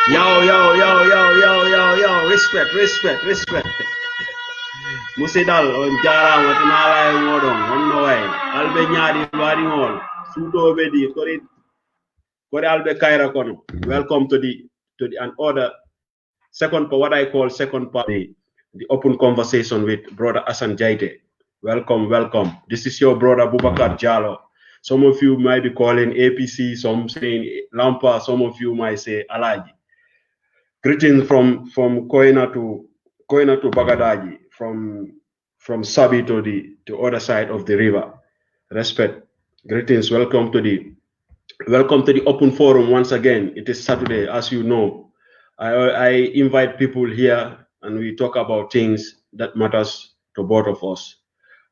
Yo. Respect. Musidal on jarama tinala e modon onno way albe nyaadi wadi ngol suto bedi kori albe kaira kono. Welcome to the another second part, what I call second part, the open conversation with brother Assan Jaiteh. Welcome. This is your brother Bubakar Jallo. Some of you might be calling APC, some saying Lampa, some of you might say Alaji. Greetings from Koina to Bagadaji, from Sabi to the other side of the river. Respect. Greetings. Welcome to the open forum once again. It is Saturday, as you know. I invite people here and we talk about things that matters to both of us.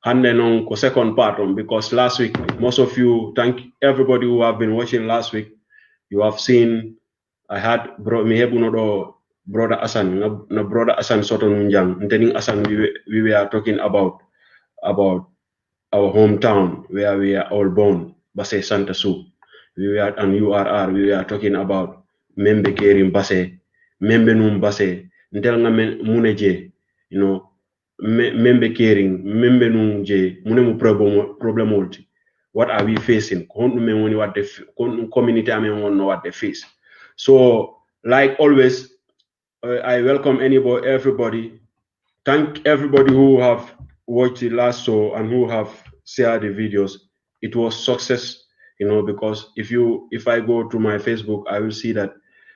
Handen on second part on, because last week, most of you, thank everybody who have been watching last week. You have seen I had brother Assan, no brother Assan Soto Nunjang. Intending Assan, we were talking about our hometown where we are all born, Basse Santa Su. We were on URR, we were talking about Membe Kerim Basse, Membe Num Basse, Ntelanga Muneje, you know, Membe Kering, Membe Num Je, Munemu problem. What are we facing? Community what they face. So, like always, I welcome everybody. Thank everybody who have watched the last show and who have shared the videos. It was success, you know, because if I go to my Facebook, I will see that,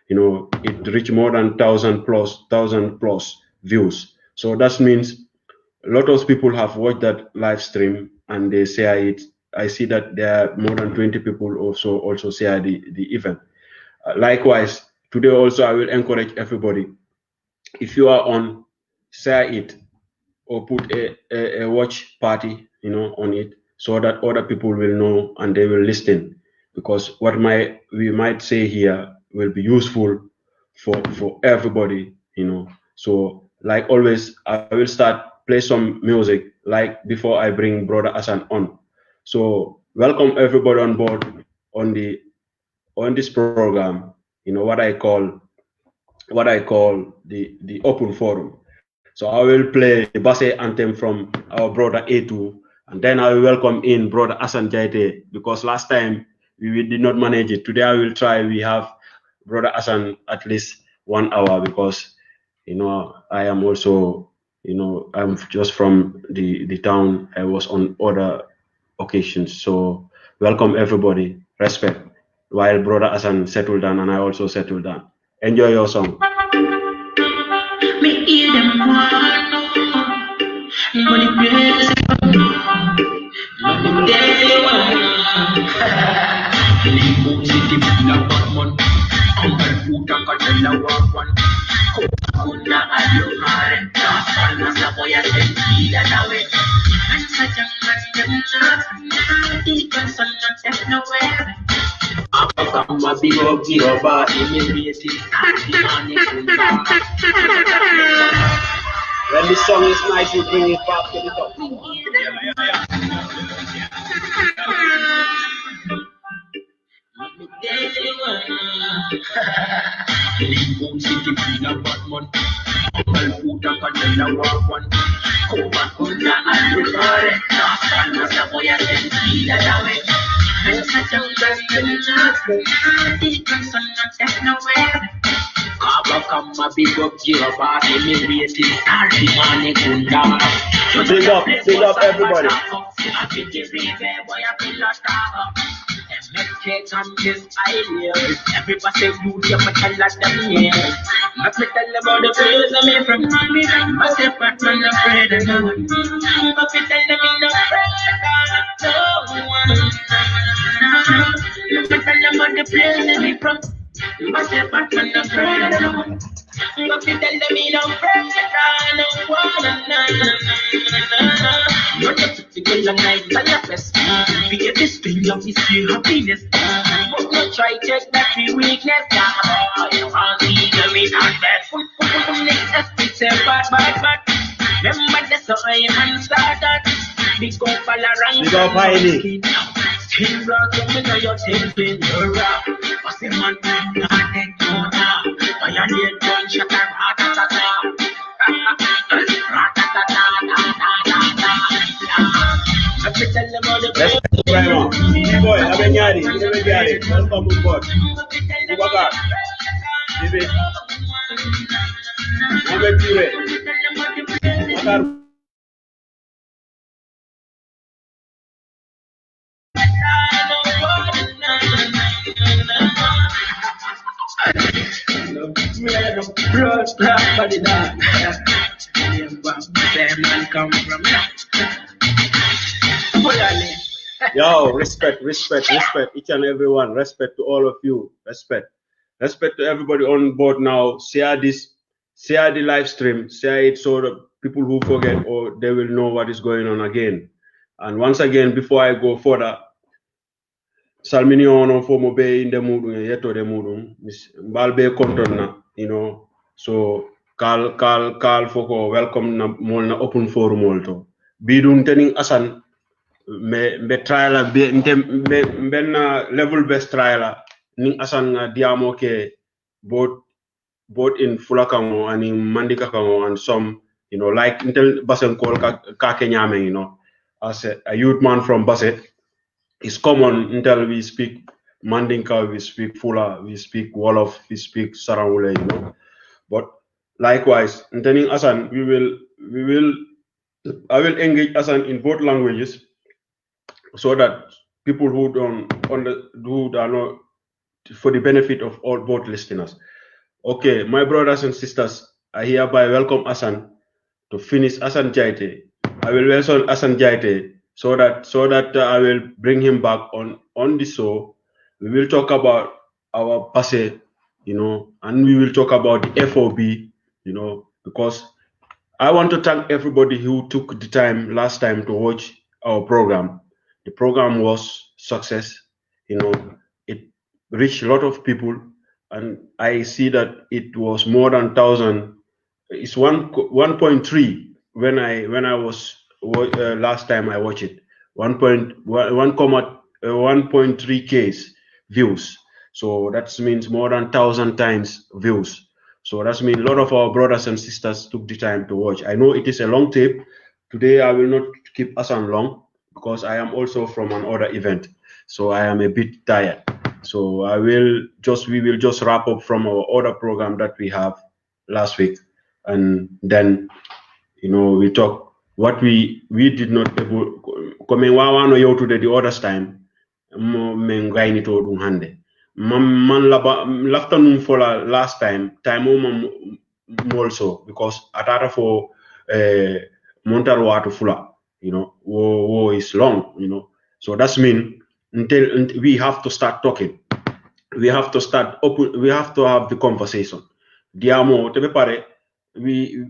you know, it reached more than 1,000 plus views. So that means a lot of people have watched that live stream and they share it. I see that there are more than 20 people also share the event. Likewise, today also I will encourage everybody. If you are on, share it or put a watch party, you know, on it so that other people will know and they will listen, because what we might say here will be useful for everybody, you know. So like always, I will play some music like before I bring brother Assan on. So welcome everybody on board on this program, you know, what I call the open forum. So I will play the Basse anthem from our brother A2, and then I will welcome in brother Assan Jaiteh, because last time we did not manage it. Today I will try. We have brother Assan at least 1 hour, because, you know, I am also, you know, I'm just from the town. I was on other occasions. So welcome everybody. Respect. While brother Assan settled down and I also settled down. Enjoy your song. Me hear them money praise money day one city na Batman Uncle Puta Katela one kuna alumare na saboya sentida nawe ansa jangan ikan sangat nowhere. I'm a big up Jehovah, immediately when the song is nice, you bring it back to the top. Abakama big up Jehovah, immediately money kunda. So big up everybody. Everybody say you get my tell them yeah. I tell about the place I'm in from. I say Batman afraid of no one. I tell them in the no one. I tell them about the place I'm in from. I say Batman afraid of no one. I tell them in the no one. You're just a girl and night by your best. Be a display of this your happiness. But not try take that your weakness. You can't see the mean and that. It's a bad. Remember that's how I am started. Big up all around. Big up highly. Skin rock, you know you're thinking you're rock. What's the man? I think you're now. Nyari, welcome on board. Bubakar, David, Mohamed Ture, Matar. Yo, respect each and everyone. Respect to all of you. Respect to everybody on board now. Share the live stream, share it so that people who forget or they will know what is going on again. And once again, before I go further, salmini ono fo mo be inde mudum yeto de mudum mbal be konton na, you know, so kal foko welcome na mol na open forum molto bidun tening Assan be trial be na level best trial ning Assan diamo ke both in Fulakamo and in Mandikakamo and some, you know, like intel basen kol ka kenyame, you know, as a youth man from Basse. It's common until we speak Mandinka, we speak Fula, we speak Wolof, we speak Sarawule, you know. But likewise, intending Assan, I will engage Assan in both languages so that people who are not, for the benefit of all both listeners. Okay, my brothers and sisters, I hereby welcome Assan to finish Assan Jaiteh. I will welcome Assan Jaiteh so that I will bring him back on the show. We will talk about our passe, you know, and we will talk about the FOB, you know, because I want to thank everybody who took the time last time to watch our program. The program was success, you know, it reached a lot of people, and I see that it was more than 1,000. It's 1.3 when I was last time I watched it. 1.3 K's views. So that means more than 1,000 times views. So that means a lot of our brothers and sisters took the time to watch. I know it is a long tape. Today I will not keep Assan long because I am also from another event. So I am a bit tired. So we will just wrap up from our other program that we have last week, and then, you know, we talk what we did not able coming wawano yow today the other time mo men gayni to dum hande man laba lafta num fola last time also because atata for montar watu fula, you know, wo is long, you know, so that's mean until we have to start talking, we have to start open, we have to have the conversation. Diamo to be pare, we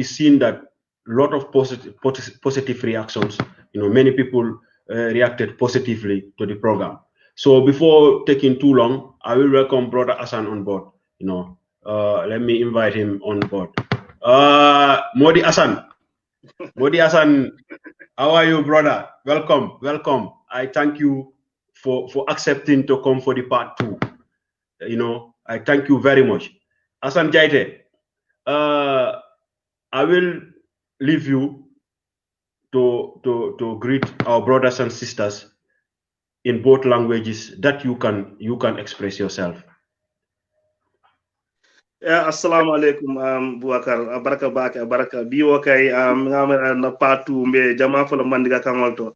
seen that lot of positive reactions, you know, many people reacted positively to the program. So before taking too long, I will welcome brother Assan on board, you know. Let me invite him on board. Modi Assan, how are you, brother? Welcome. I thank you for accepting to come for the part 2. You know, I thank you very much. Assan Jaiteh, I will leave you to greet our brothers and sisters in both languages that you can express yourself. Yeah, assalamu alaikum Boubacar baraka bake baraka biwo kay ngamara na patu mbe jama fala mandiga kangolto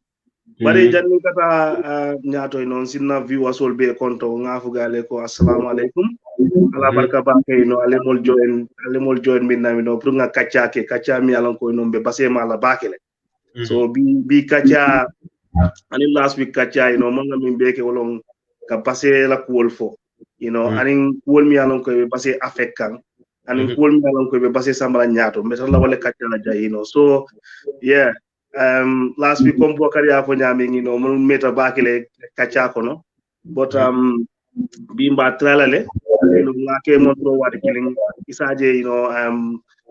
bari janni kata nyato non sinna viewers wol be konto ngafu gale ko assalamu alaikum ala baraka bake no alemol join minna mi no pour nga kacca mi alon ko no be basé mala bakele so bi kacca ani last week kacca mo ngam be ke wolon ka passé la kuwol fo, you know, anin kuwol mi alon ko be passé affect kan anin kuwol mi alon ko be passé sambala nyato mais la wala kacca la jay, you know. So yeah, last week comme Bokari ya fo nyame, you know, mon meta bakele kacca ko no, but bi mba tralale, you know, ngake mon pro wadi killing isaje,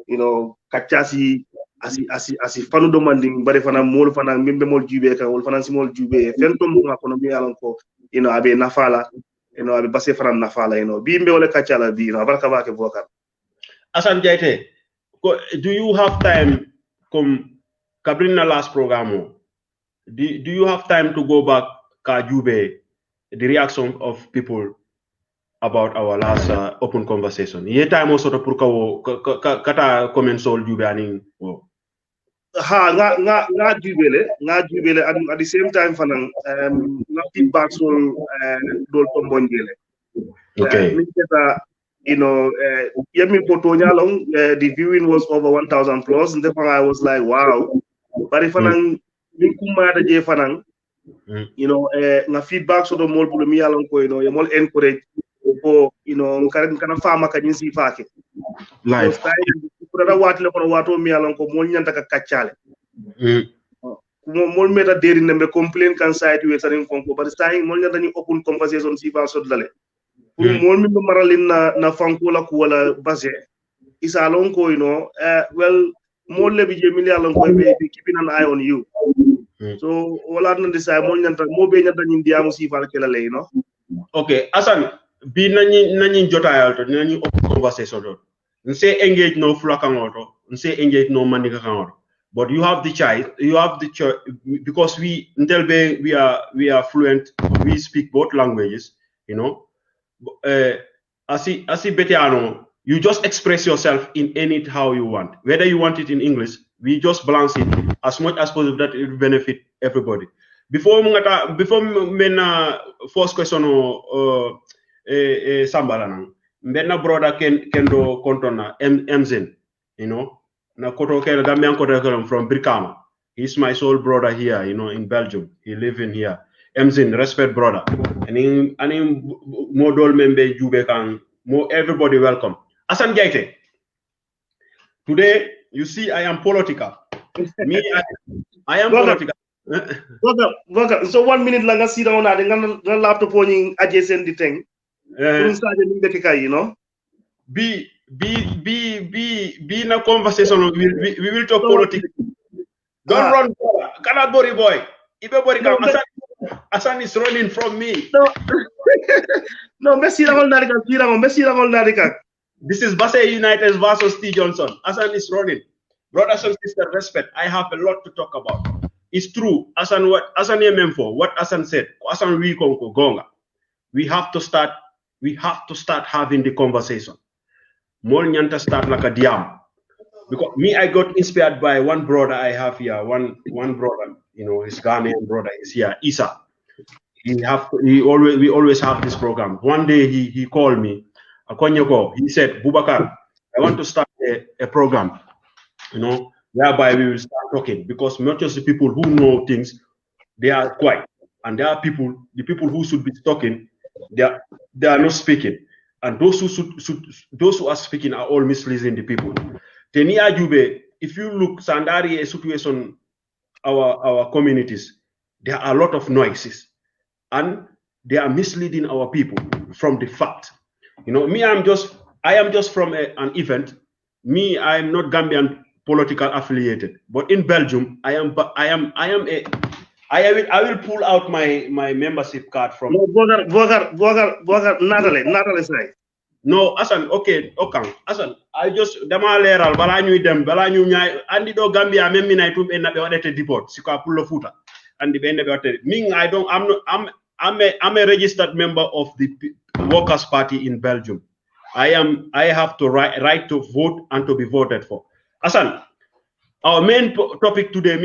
you know, kacca si asi fanu do manding bari fana mol fana mimbe mol jube kan wol fana si mol jube fentom ngako no mi alon ko, you know, abe nafala, you know, abe basse fana nafala, you know, bi mbe wala kacca la bi, you know, barka bake Bokar. Assan Jaiteh, do you have time come kabrina last program, do you have time to go back ka jube the reaction of people about our last open conversation. Ye time also to purka wo kata comment sol jube aning wo. Ha nga jubele at the same time fanang nga feedback sol dol to monjele. Okay. You know, Yemi Potonyalong, the viewing was over 1,000 plus, and therefore I was like, wow. But if I'm fanang, you know, na feedback so the more bulumi along ko, you know, you more encourage for, you know, kana farmer can see fake. Live. Because what le kono wato mi along ko mo nyanta ka kachale. Mo meta deri nembe complain kan site we sanin konko, but saying mo nyanta ni open conversation si fa so dale. Mo mi maralin na fankola ko wala base. Isa long ko, you know, well, more lebi je mili along ko be keeping an eye on you. So all I know is I more nyanta mo be nyanta India mo si fa kala le, you know. Okay, Assan, bi nani jota yalto nani open conversation do. Nse engage no flakangoto, nse engage no mandika kangoto. But you have the choice, because we Ntelbe we are fluent, we speak both languages, you know. Asi betiano, you just express yourself in any how you want. Whether you want it in English, we just balance it as much as possible that it will benefit everybody. Before mena first question sambala mbenna brother kendo kontona mzen, you know, na koto ken gambian koto from Brikama. He's my soul brother here, you know, in Belgium. He live in here. Mzin, respect brother. And in modol member jube kan more everybody welcome. Assan Jaiteh. Today you see I am political. Me I am political. Waka, so 1 minute lang nga sira na nga laptop po ning adjacent di thing. Kung sa ning you know. Be na conversation we will talk politics. Don't run, cannot worry boy. Ibe bori kam Assan is running from me. No. No, Messi rangol narika. This is Basse United versus T. Johnson. Assan is running. Brothers and sisters, respect. I have a lot to talk about. It's true. Assan for what Assan said. Assan gonga. We have to start having the conversation. More nyanta start like a diam. Because me, I got inspired by one brother I have here. One brother, you know, his Ghanaian brother is here, Isa. We always have this program. One day he called me, he said, Bubakar, I want to start a program, you know, whereby we will start talking, because not just the people who know things, they are quiet, and there are the people who should be talking, they are not speaking, and those who are speaking are all misleading the people. Tenia Jube, if you look Sandari situation, our communities, there are a lot of noises, and they are misleading our people from the fact. You know, me, I am just from an event. Me, I am not Gambian political affiliated, but in Belgium, I will pull out my membership card from. No, Bogar, Natale say. No, Assan, okay, Assan, I just dama leral bala ñuy dem bala ñu ñay andi do Gambia même minay tum en nabe wadete deport si ko pour le futa andi be nabe wadete ming I'm a registered member of the Workers' Party in Belgium. I have to right to vote and to be voted for. Assan, our main topic today,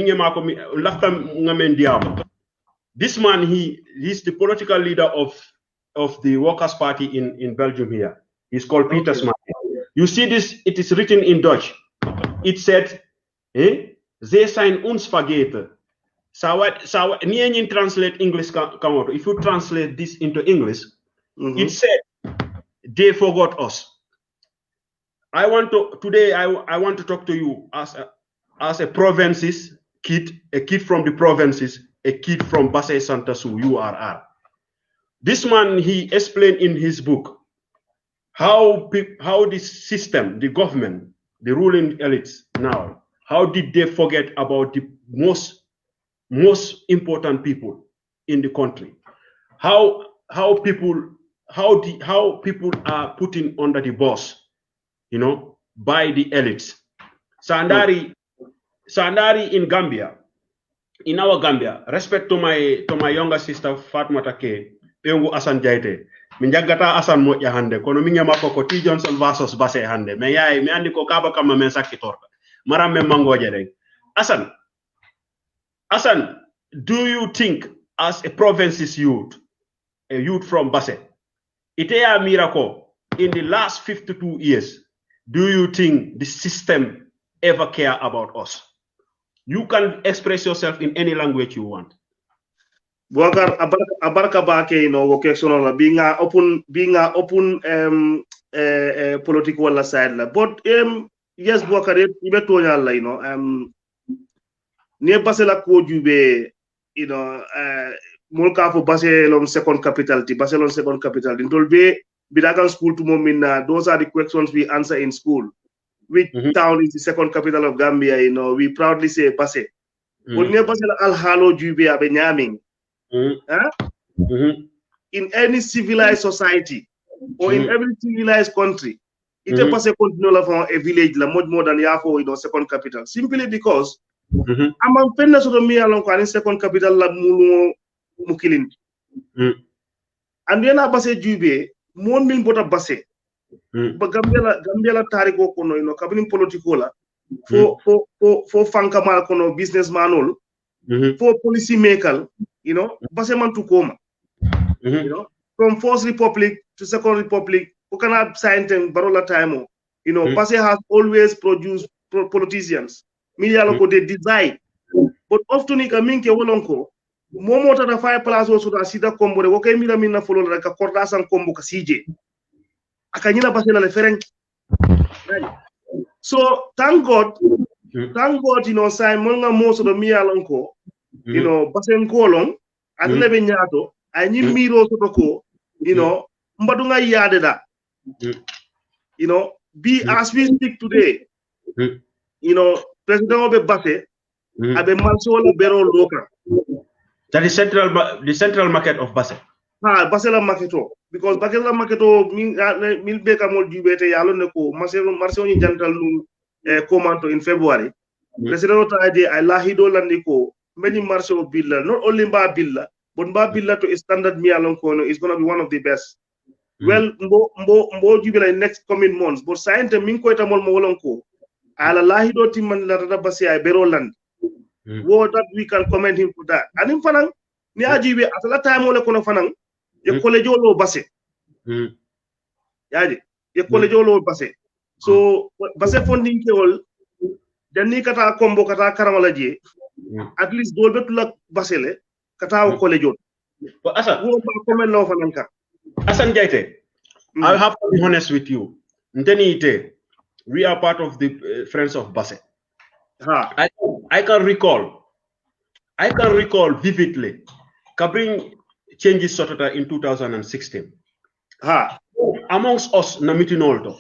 this man, he's the political leader of the Workers' Party in Belgium here. He's called Peter Smart. You see this, it is written in Dutch. It said, they sign uns vergeten. Translate English if you translate this into English, it said they forgot us. I want to talk to you as a provinces kid, a kid from the provinces, a kid from Basse Santasu, URR. This man, he explained in his book how the system, the government, the ruling elites now, how did they forget about the most important people in the country? How people are putting under the boss, you know, by the elites. Sandari in Gambia, in our Gambia, respect to my younger sister Fatma Take, ɓengu Assan Jaiteh mi jaggata Assan moƴƴa hande kono min makko ko T Johnson versus Basse hande mais yayi mi andi ko kaba kamma men sakkitorta maram men mangoje ɗen Assan, do you think as a province's youth, a youth from Basse, Itea miracle in the last 52 years, do you think the system ever care about us? You can express yourself in any language you want. Buakar abarka bake no question la being open political wala side la but yes Buakar ibe tonya la ne Basse la ko jube mulka fo Basse lon second capital ti Basse lon second capital dol be bidagan school to momina those are the questions we answer in school. Which town is the second capital of Gambia? We proudly say Basse. But ne Basse la al halo jube abe nyaming. In any civilized society or in every civilized country, it is Basse continue from a village la much more than Yafo second capital. Simply because among penna so me along kwa second capital la mukilin. And then Basse jube mon min bota Basse. But Gambia la tariko kono kabini politiko la for fanka mal kono businessman for policy maker Basse man to come from first republic to second republic who cannot sign them barola time Basse has always produced politicians media loko they design but often ika minke wolonko momo tata fire place also da sida kombo de woke mira minna follow la ka korda san kombo ka CJ akanyina Basse la referent so thank God Simon nga most of the mialonko Basse nkolon adle be nyaato ay ñi miro soto ko mbadu nga yaade da be as we speak today president obe Basse abe malsola bero loka that is the central market of Basse Basse la marketo because Basse la marketo mil be kamol jubete yalo ne ko marché ni jantal nu commento in February president o taade ay lahido landi ko many marché o billa not only mba billa but mba billa to standard mi alon kono is going to be one of the best well mbo jubila in next coming months but science min ko tamol mo wolon ko ala lahido timman la rada Basse ay bero land wo that we can commend him for that and him fanan ni ajibe atala time wala kono fanan ye college lo Basse yaji ye college lo Basse so Basse funding kewol danni kata kombo kata karamala je at least dol betula Basse le kata college but Assan wo ba comment lo fanan ka Assan Jaiteh I have to be honest with you we are part of the friends of Basse I can recall vividly Kabring changes sotota in 2016 amongst us na mitinolto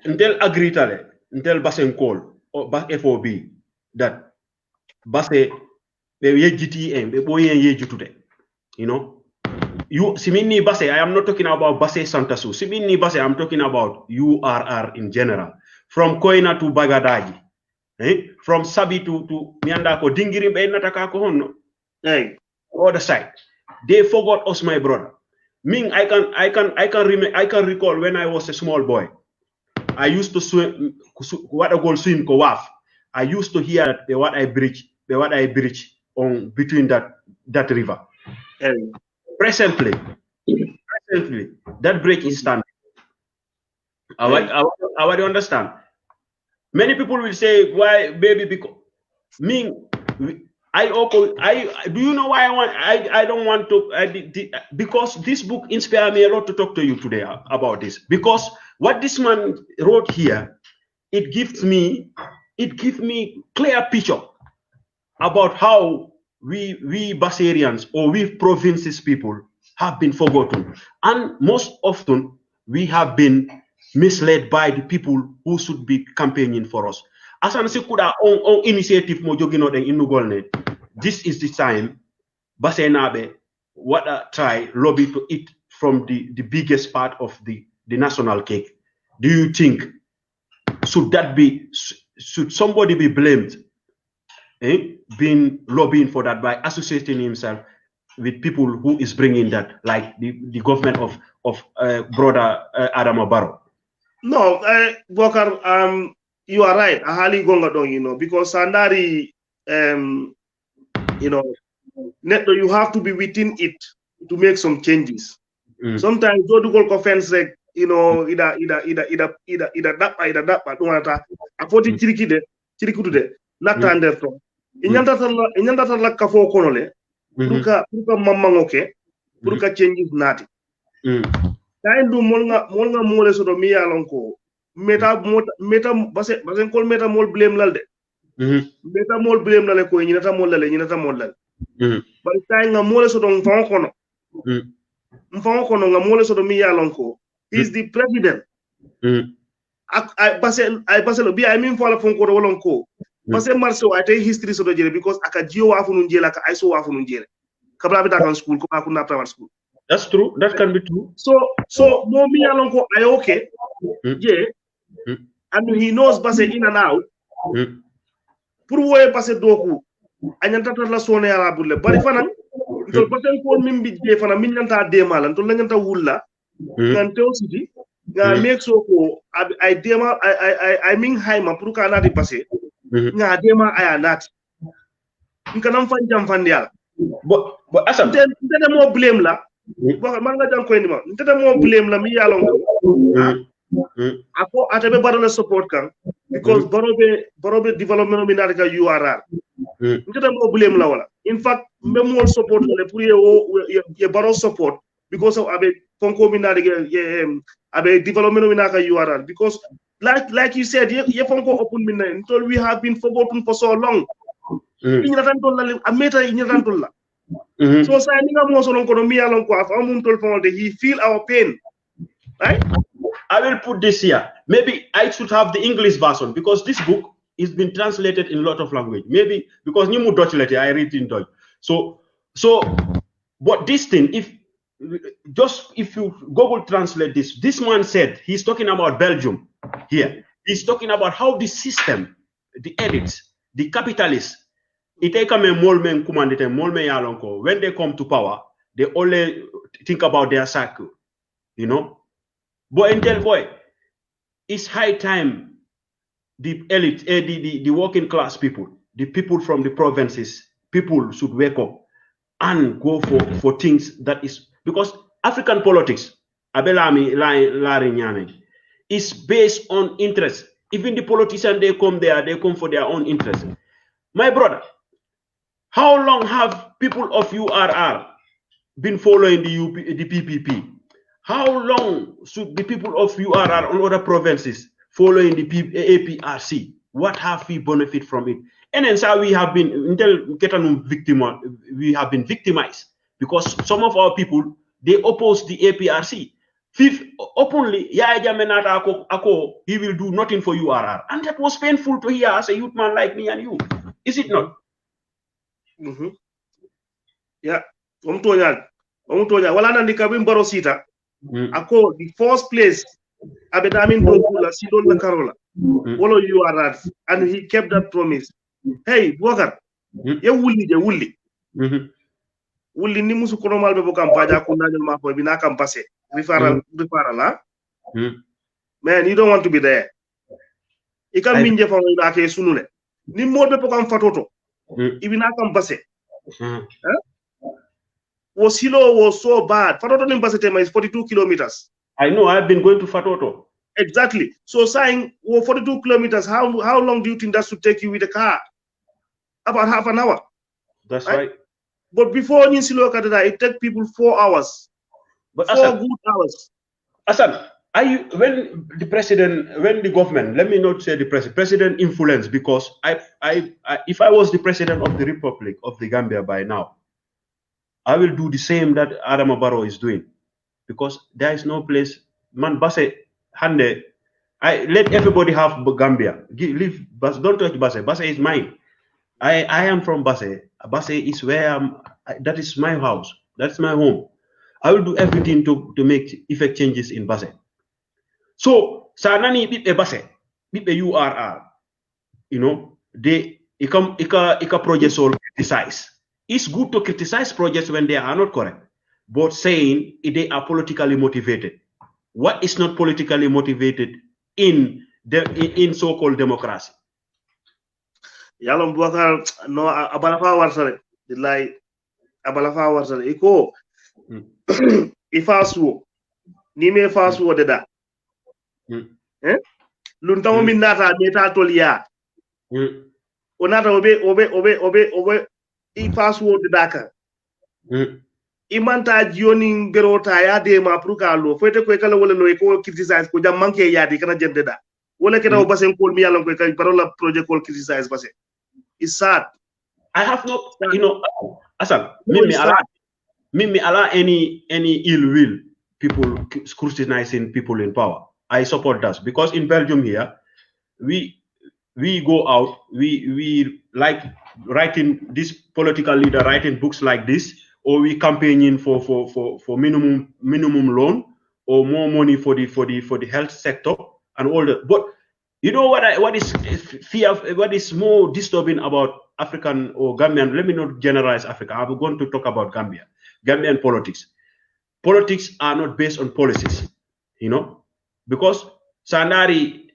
until agree tale until Basse call or FOB that Basse be GTM be boyen yejutude you simini Basse I am not talking about Basse Santasu simini Basse I'm talking about URR in general from Koina to Bagadaji from Sabi to Mianda ko Dingiri be nataka ko honno other side they forgot us my brother Ming I can recall when I was a small boy I used to swim what I call swim ko waf I used to hear the what I bridge on between that river presently that bridge is standing I want to understand many people will say why baby because do you know why I don't want to because this book inspired me a lot to talk to you today about this because what this man wrote here it gives me clear picture about how we Basserians or we provinces people have been forgotten and most often we have been misled by the people who should be campaigning for us. Asan Sikuda on initiative mo jogino den inugolne. This is the time Basenabe what try lobby to eat from the biggest part of the national cake. Do you think should somebody be blamed being lobbying for that by associating himself with people who is bringing that, like the government of brother Adama Barrow? No, Bokar, you are right. Ahali gonga dong, because Sandari, you have to be within it to make some changes. Sometimes do go offense like ida dapa dunata afoti chiriki de nata under from inyanda tala kafo kono le puruka mamangoke puruka changes nati kain du molnga mole soto mi yalon ko meta base kol meta mol blame lalde meta mol blame lale ko nyinata mol lale bari kain nga mole soto ngfon kono nga mole soto mi yalon ko he's the president I base lo bi I mean for la fon ko wolon ko base marso I take history soto jere because aka jio wa funun jela ka aiso wa funun jele kabla bi takan school ko akuna private school. That's true. That can be true. So Momi Alonko Ayoke, yeah, and he knows Basse in and out. Purwe Basse Doku, Anyanta la Sone Arabule, but if I'm Basse call Mimbi Fana Minanta Demal and Tolanta Wula, Nanteo City, make so I dema I mean Haima Pruka Nati Basse, Dema I am not. You can find Jam Fandia. But Assan, then more blame la. Manga jang ko ndima ntata mo blame la mi yalon ako atabe barola support kan because barobe development mi narika URR ntata mo blame la wala in fact me mo support le pour ye baro support because of abe konko mi narika abe development mi narika URR because like you said ye fonko open mi na we have been forgotten for so long inyatan tolla ameta inyatan tolla. So he feel our pain, right? I will put this here. Maybe I should have the English version because this book is been translated in a lot of language. Maybe because Nimu Dutch letter, I read in Dutch. So, but this thing, if you Google translate this man said he's talking about Belgium here. He's talking about how the system, the elites, the capitalists. When they come to power, they only think about their cycle, But in Del Boy, it's high time the elite, the working class people, the people from the provinces, people should wake up and go for things that is because African politics, Abelami Larinyane, is based on interest. Even the politicians they come there, they come for their own interest. My brother. How long have people of URR been following the PPP? How long should the people of URR on other provinces following the APRC? What have we benefit from it? And then so we have been victimized because some of our people they oppose the APRC. Fifth, openly, he will do nothing for URR, and that was painful to hear as a youth man like me and you. Is it not? Yeah, wala nandi kabim baro sita ako the first place abedamin dokula sidon la karola wolo you are that and he kept that promise. Hey Bokar ye wulli ni musu kono malbe bo kam faja ko nanyo ma ko bina kam passé referral la man you don't want to be there ikam minje fa ina ke sunule ni modbe po kam fatoto ibina kam passé Wasilo was so bad. Fatoto Nimbasitema is 42 kilometers. I know, I've been going to Fatoto. Exactly. So saying 42 kilometers, how long do you think that should take you with a car? About half an hour. That's right. But before Ninsilo Kadada, it took people 4 hours. But 4 good hours. Assan, when the government, let me not say the president influence, because if I was the president of the Republic of the Gambia by now, I will do the same that Adama Barrow is doing, because there is no place. Man, Basse, Hande, I let everybody have Gambia. Leave, don't touch Basse. Basse is mine. I am from Basse. Basse is where that is my house. That's my home. I will do everything to make effect changes in Basse. So, Sanani bipe Basse, bipe URR, they ika project all criticize. It's good to criticize projects when they are not correct, but saying they are politically motivated. What is not politically motivated in so-called democracy? Yalom Boubacar no abalafa warsale billahi abalafa warsale iko ifasu ni me fasu deda luntawo min nata meta toliya onata obe ifasu deda ka imanta jioni berota ya de ma pruka lo fete ko kala wala lo ko criticize ko jam manke yadi kana jendeda wala keda o basen ko mi yalon ko kay parola project ko criticize basen it's sad. I have no, Assan, me allow any ill will people scrutinizing people in power. I support that because in Belgium here, we go out, we like writing this political leader writing books like this, or we campaigning for minimum loan or more money for the health sector and all that. But you know what is more disturbing about African or Gambian? Let me not generalize Africa. I'm going to talk about Gambia. Gambian politics. Politics are not based on policies, because Sandari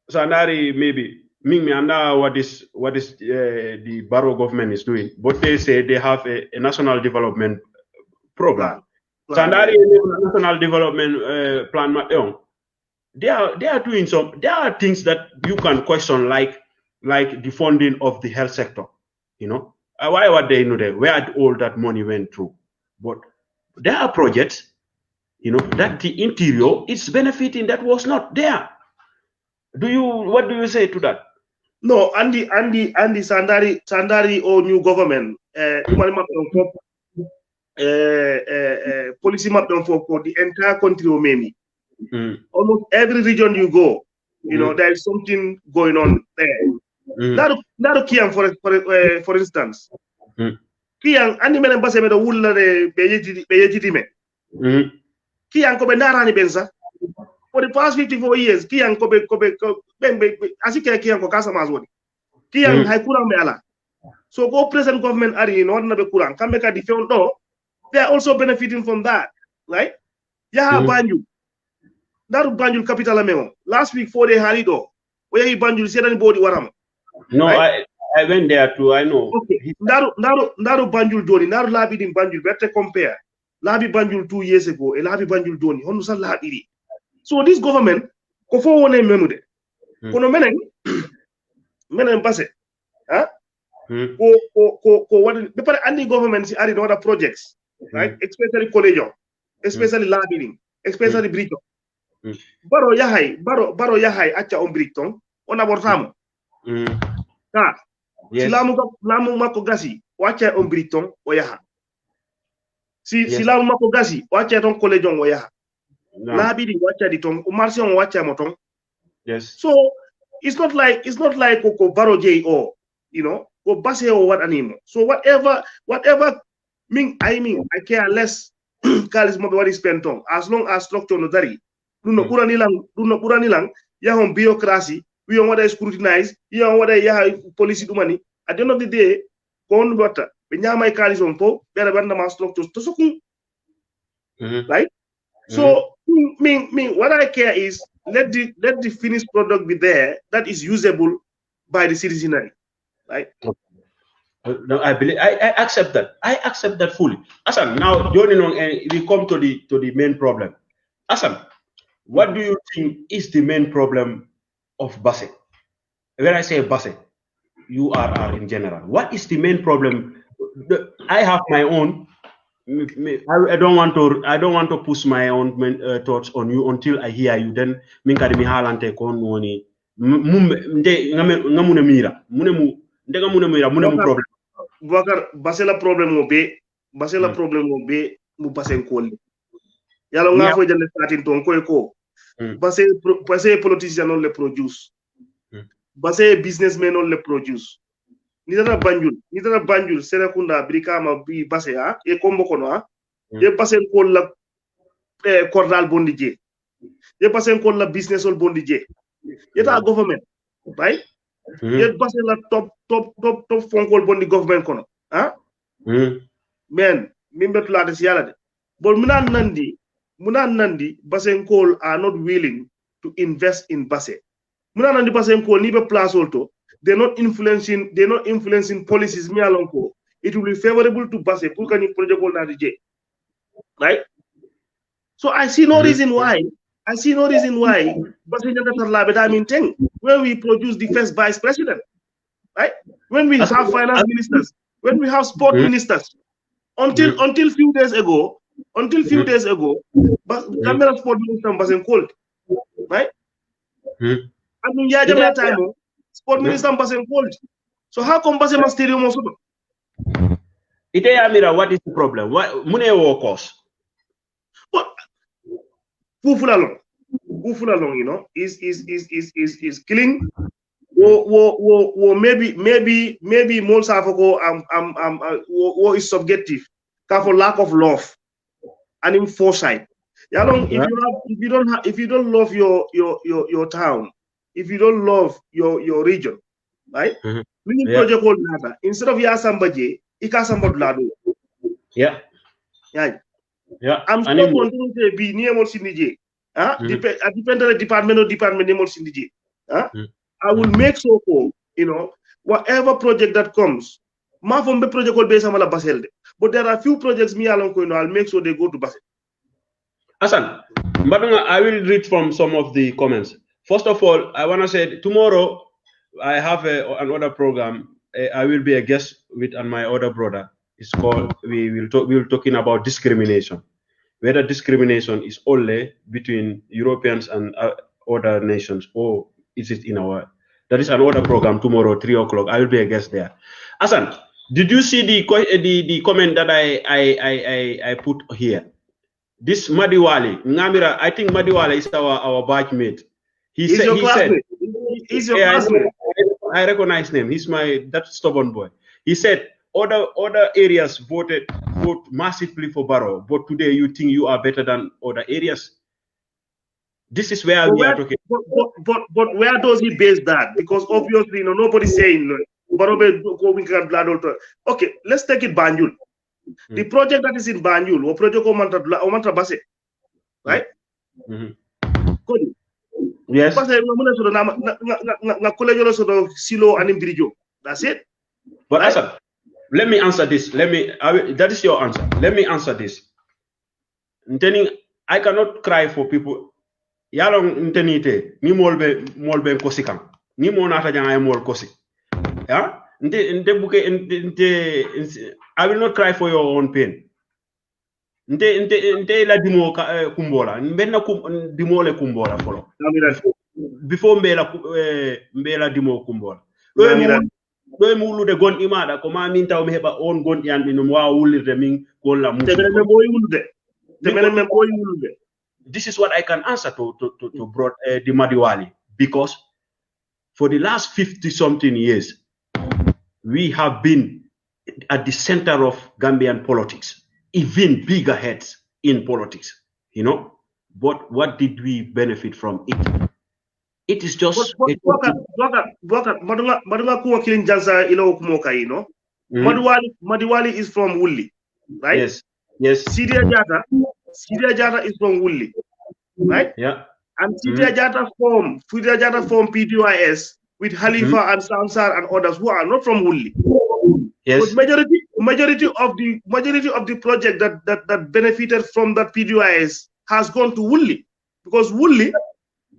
maybe me under what is the Barrow government is doing, but they say they have a national development program. Sandari national development plan. They are doing some. There are things that you can question, like the funding of the health sector. Why were they there? Where all that money went through? But there are projects, that the interior is benefiting that was not there. What do you say to that? No, Andy Sandari or new government, policy map for the entire country or maybe. Almost every region you go, there is something going on there. Not Kiang for instance. Kiang Andy men ambassador the wool bejitime. Kiang ko benara benza. For the past 54 years, Kiang kobe asike Kiang ko kasa mazwodi. Kiang hay kurang be ala. So go present government are in order be kurang. Come make a different no. They are also benefiting from that, right? Yaha Banjul. Naru Banjul capital ameo. Last week 4 day halido. Where he Banjul said anybody waram. No, right? I went there too. I know. Okay. Naru Banjul Doni. Naru Labi in Banjul. Better compare. Labi Banjul 2 years ago. Labi Banjul Doni. Honusa Labi. So this government, kofo one memude. Kono menen passe. Huh? Ko what the any governments are in other projects, right? Especially college, especially labining, especially Briton. Baro yahai acha on Briton, on abortamo. Silamu mako gasi, wacha on Briton, oyaha. Silamu mako gasi, wacha ton college on oyaha. Labidi wacha ditong, umarsion wacha motong. Yes. So it's not like Koko Baro J or go base or what anymore. So whatever I care less what is spent on as long as structure no dari. Do no pura nilang yahon bureaucracy, we on what I scrutinize, you on what I policy do money. At the end of the day, con water, when my car is on po, better than the structures to soku. Right? So me what I care is let the finished product be there that is usable by the citizenry, right? No, I believe I accept that. I accept that fully. Assan, now we come to the main problem. Assan, what do you think is the main problem of Basse? When I say Basse, URR in general, what is the main problem? I have my own. I don't want to push my own thoughts on you until I hear you. Then minkari mi halante kon woni ngamune mira munemu problem. Bakar basela problem mo be mu basen ko li. Yalo nga fo jande statin ton ko base politician on le produce. Base businessmen on le produce. Ni dara banjul Serekunda Brikama bi base e kombo kono e base ko la cordal bondi je e base ko la business ol bondi je yeta government right e base la top fonkol bondi government kono ah men min betulade si yala de but munan nandi Basenkol are not willing to invest in Basse. Munan nandi Basenkol ni be place also they're not influencing policies mi alonko it will be favorable to Basse pour kany project ko na DJ, right? So I see no reason why Basse Janta Tarla beta mean thing when we produce the first vice president, right? When we have finance ministers, when we have sport ministers, until few days ago, but Gambia sport minister wasn't called, right? I mean, yeah, time sport minister wasn't called. So how come Basse must stadium also? Ite Amira, what is the problem? What mune wo cause? What? Who full along, you know, is killing. Maybe most of is subjective, for lack of love and in foresight. If you don't love your town, if you don't love your region, right? Project called Nata. Instead of Yasambaje, Ikasambadlado. Yeah. I'm still continuing to be near Molsinije. Dependent department near Molsinije. I will make so for, you know, whatever project that comes. Mafombe project will be Samala Baselde. But there are few projects me along, you know, I'll make sure they go to Basel. Hassan, I will read from some of the comments. First of all, I want to say tomorrow I have another program. I will be a guest with my other brother. It's called we will talking about discrimination. Whether discrimination is only between Europeans and other nations, or is it in our? That is another program tomorrow, 3 o'clock. I will be a guest there. Hassan, did you see the comment that I put here? This Madiwali, Ngamira, I think Madiwali is our batchmate. He's your classmate. He's your classmate. I recognize him. He's that stubborn boy. He said other areas vote massively for Barrow, but today you think you are better than other areas. This is where we are talking. But where does he base that? Because obviously, you know, nobody's saying Barrow going blood. Okay, let's take it Banjul. The project that is in Banjul, or project Omantra Basse, right? Yes. That's it. But right? Asad, let me answer this. That is your answer. Let me answer this. I cannot cry for people. Yalong ntenite ni molbe kosikan. Ni monata janga mol kosi. Yeah? I will not cry for your own pain. Nte la dimo kumbola. Mbenna dimo le kumbola follow. Before mbela dimo kumbola. Doy mulu de gon imada ko ma min taw mi heba on gon yan min wa wulirde min golla mu. This is what I can answer to broad the Madiwali, because for the last 50-something years we have been at the center of Gambian politics, even bigger heads in politics, you know. But what did we benefit from it? It is just Madiwali is from Wuli, right? Yes. Sidia Jata is from Wuli, right? Yeah. And Sidia Jata form PDIS with Halifa and Samsar and others who are not from Wuli. Yes. But majority of the project that benefited from that PDIS has gone to Wuli, because Wuli,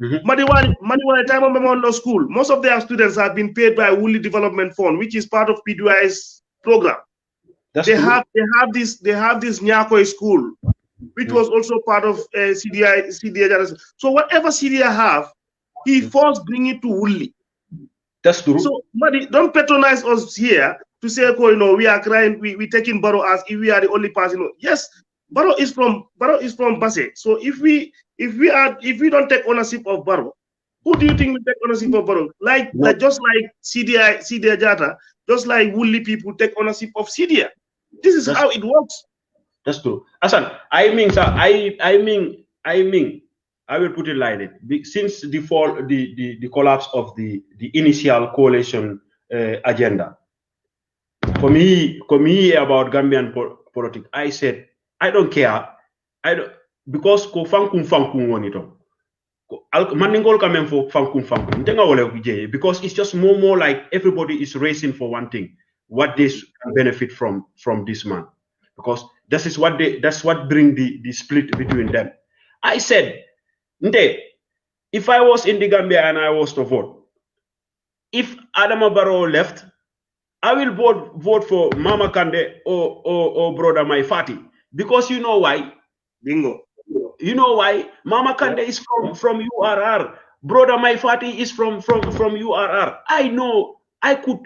Madiwali time of Memorial School, most of their students have been paid by Wuli Development Fund, which is part of PDIS program. They have this Nyakoi school, which was also part of CDI. So whatever CDI have, he first bring it to Wuli. That's true. So don't patronize us here to say, oh, you know, we are crying, we taking Barrow as if we are the only person. You know. Yes, Barrow is from Basse. So if we don't take ownership of Barrow, who do you think will take ownership of Barrow? Just like CDI Jata, just like Wuli people take ownership of CDI. This is how it works. That's true. Assan, I mean, I will put it like it. Since the collapse of the initial coalition agenda, come here about Gambian politics. I said I don't care. I don't, because ko fankum woni to. Maningol kamen for fankum. Ntenga wole kuje because it's just more like everybody is racing for one thing. What they can benefit from this man. Because that's what bring the split between them. I said, Nde, if I was in the Gambia and I was to vote, if Adama Barrow left, I will vote for Mama Kande or Brother Maifati. Because you know why? Bingo. You know why? Mama Kande is from URR. Brother Maifati is from URR. I know I could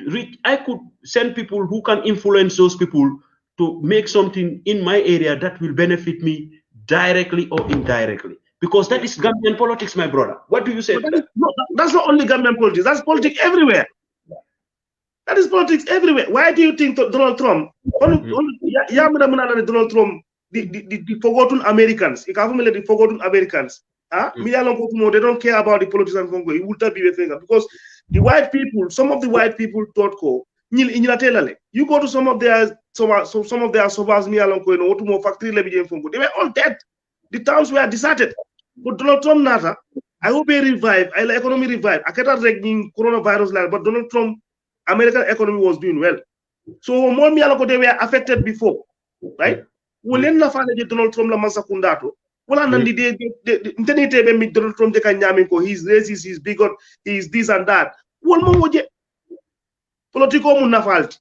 send people who can influence those people to make something in my area that will benefit me directly or indirectly. Because that is Gambian politics, my brother. What do you say? That's not only Gambian politics. That's politics everywhere. That is politics everywhere. Why do you think Donald Trump, Donald Trump, the forgotten Americans, the forgotten Americans, they don't care about the politics in Congo. It would be a thing because the white people, some of the white people thought you go to some of their factory, they were all dead. The towns were deserted. But Donald Trump nata, I hope he revive, I like economy revive. I can't regging coronavirus, but Donald Trump, American economy was doing well. So more they were affected before, right? When na fane Donald Trump la mansakundato, wala nandi de Donald Trump de kanyamiko, he's racist, he's bigot, he's this and that. One more woje politico munafalti.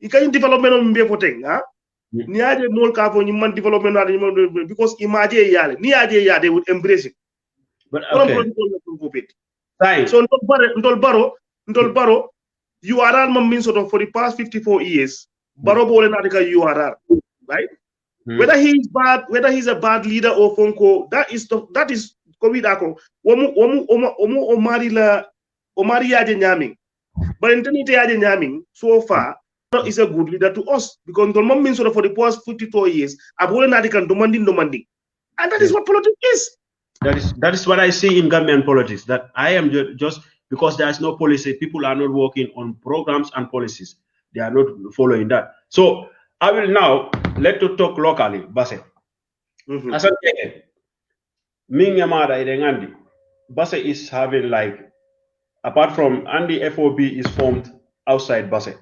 Ikayin development on mbe poteng, ni aje mol ka fo man development na because imagine yale ni aje ya they would embrace it. But okay. So ndol baro URR means sort of for the past 54 years baro bole na deka URR, right? Whether he's a bad leader or fonko, that is COVID ako omu omari yaje nyaming. But in yaje nyaming so far is a good leader to us because the means sort of for the past 54 years abole na deka demanding, and that is what politics is. That is what I see in Gambian politics. That I am just because there is no policy, people are not working on programs and policies. They are not following that. So I will now let to talk locally, Basse. Assan Jaiteh, Ming Yamada Idengandi, Basse is having like, apart from Andy FOB is formed outside Basse.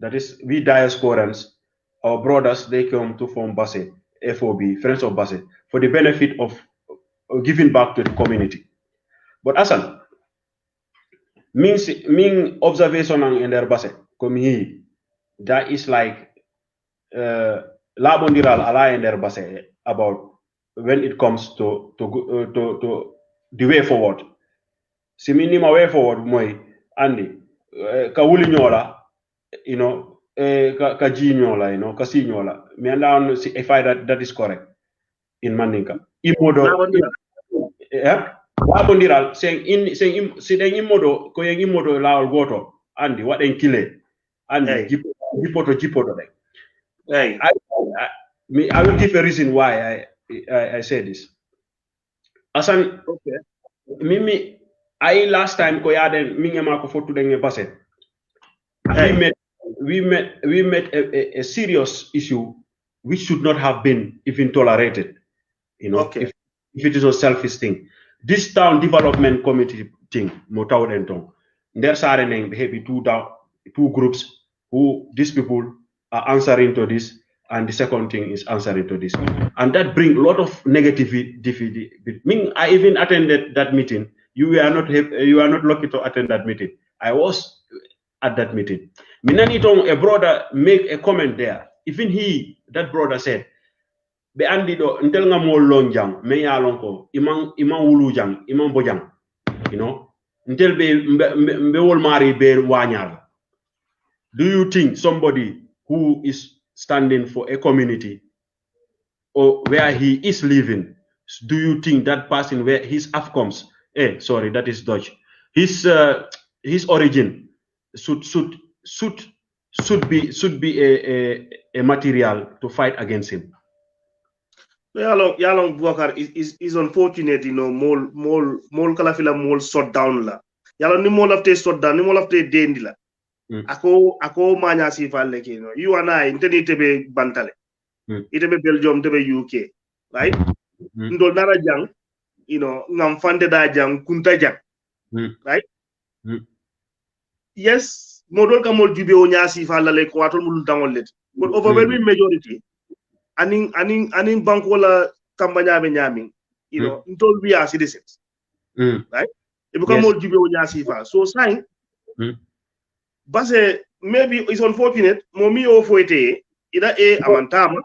That is, we diasporans, our brothers, they come to form Basse, FOB, Friends of Basse, for the benefit of giving back to the community. But Assan, Ming observation in their Basse, come here, that is like labondiral ala in their Basse about when it comes to the way forward. Si minima way forward moy andi ka wuli nyola, you know, ka ji nyola, you know, ka si nyola. Me and si if that is correct in Mandinka. Imodo labondiral saying si den imodo ko yen imodo laol goto andi waden kile andi jipoto like. Hey. I will give a reason why I say this. Assan, okay. Mimi, I last time ko yaden mingema ko fotu denge Basse. We met a serious issue which should not have been even tolerated. You know, okay. If it is a selfish thing. This town development committee thing, Motaw Denton, there's maybe two groups who these people are answering to this, and the second thing is answering to this. And that brings a lot of negativity. I even attended that meeting. You are not lucky to attend that meeting. I was at that meeting. Minanitong, a brother, make a comment there. Even that brother said, be andi do ntel nga mo lonjang me ya lonko imang wulu jang imang bojang, you know, ntel be wol mari be wanyal. Do you think somebody who is standing for a community or where he is living, do you think that person where his afcomes, sorry, that is Dutch, his origin should be a material to fight against him? Yalong Boubacar is unfortunate, you know, mol kalafila mol shut down la. Yalong ni mol after shut down, ni mol after dendi la. ako manya sifal leke you and I inteni tebe bantale itebe Belgium tebe UK right ndol nara jang ngam fande da jang kunta jang right yes modol kamol jube o nya sifal lale ko atol mul dangol let but overwhelming majority anin banko la kambanya be nyami ntol we are citizens right e bu kamol jube o nya sifal so sign base maybe it's unfortunate momi o foite ida e amantama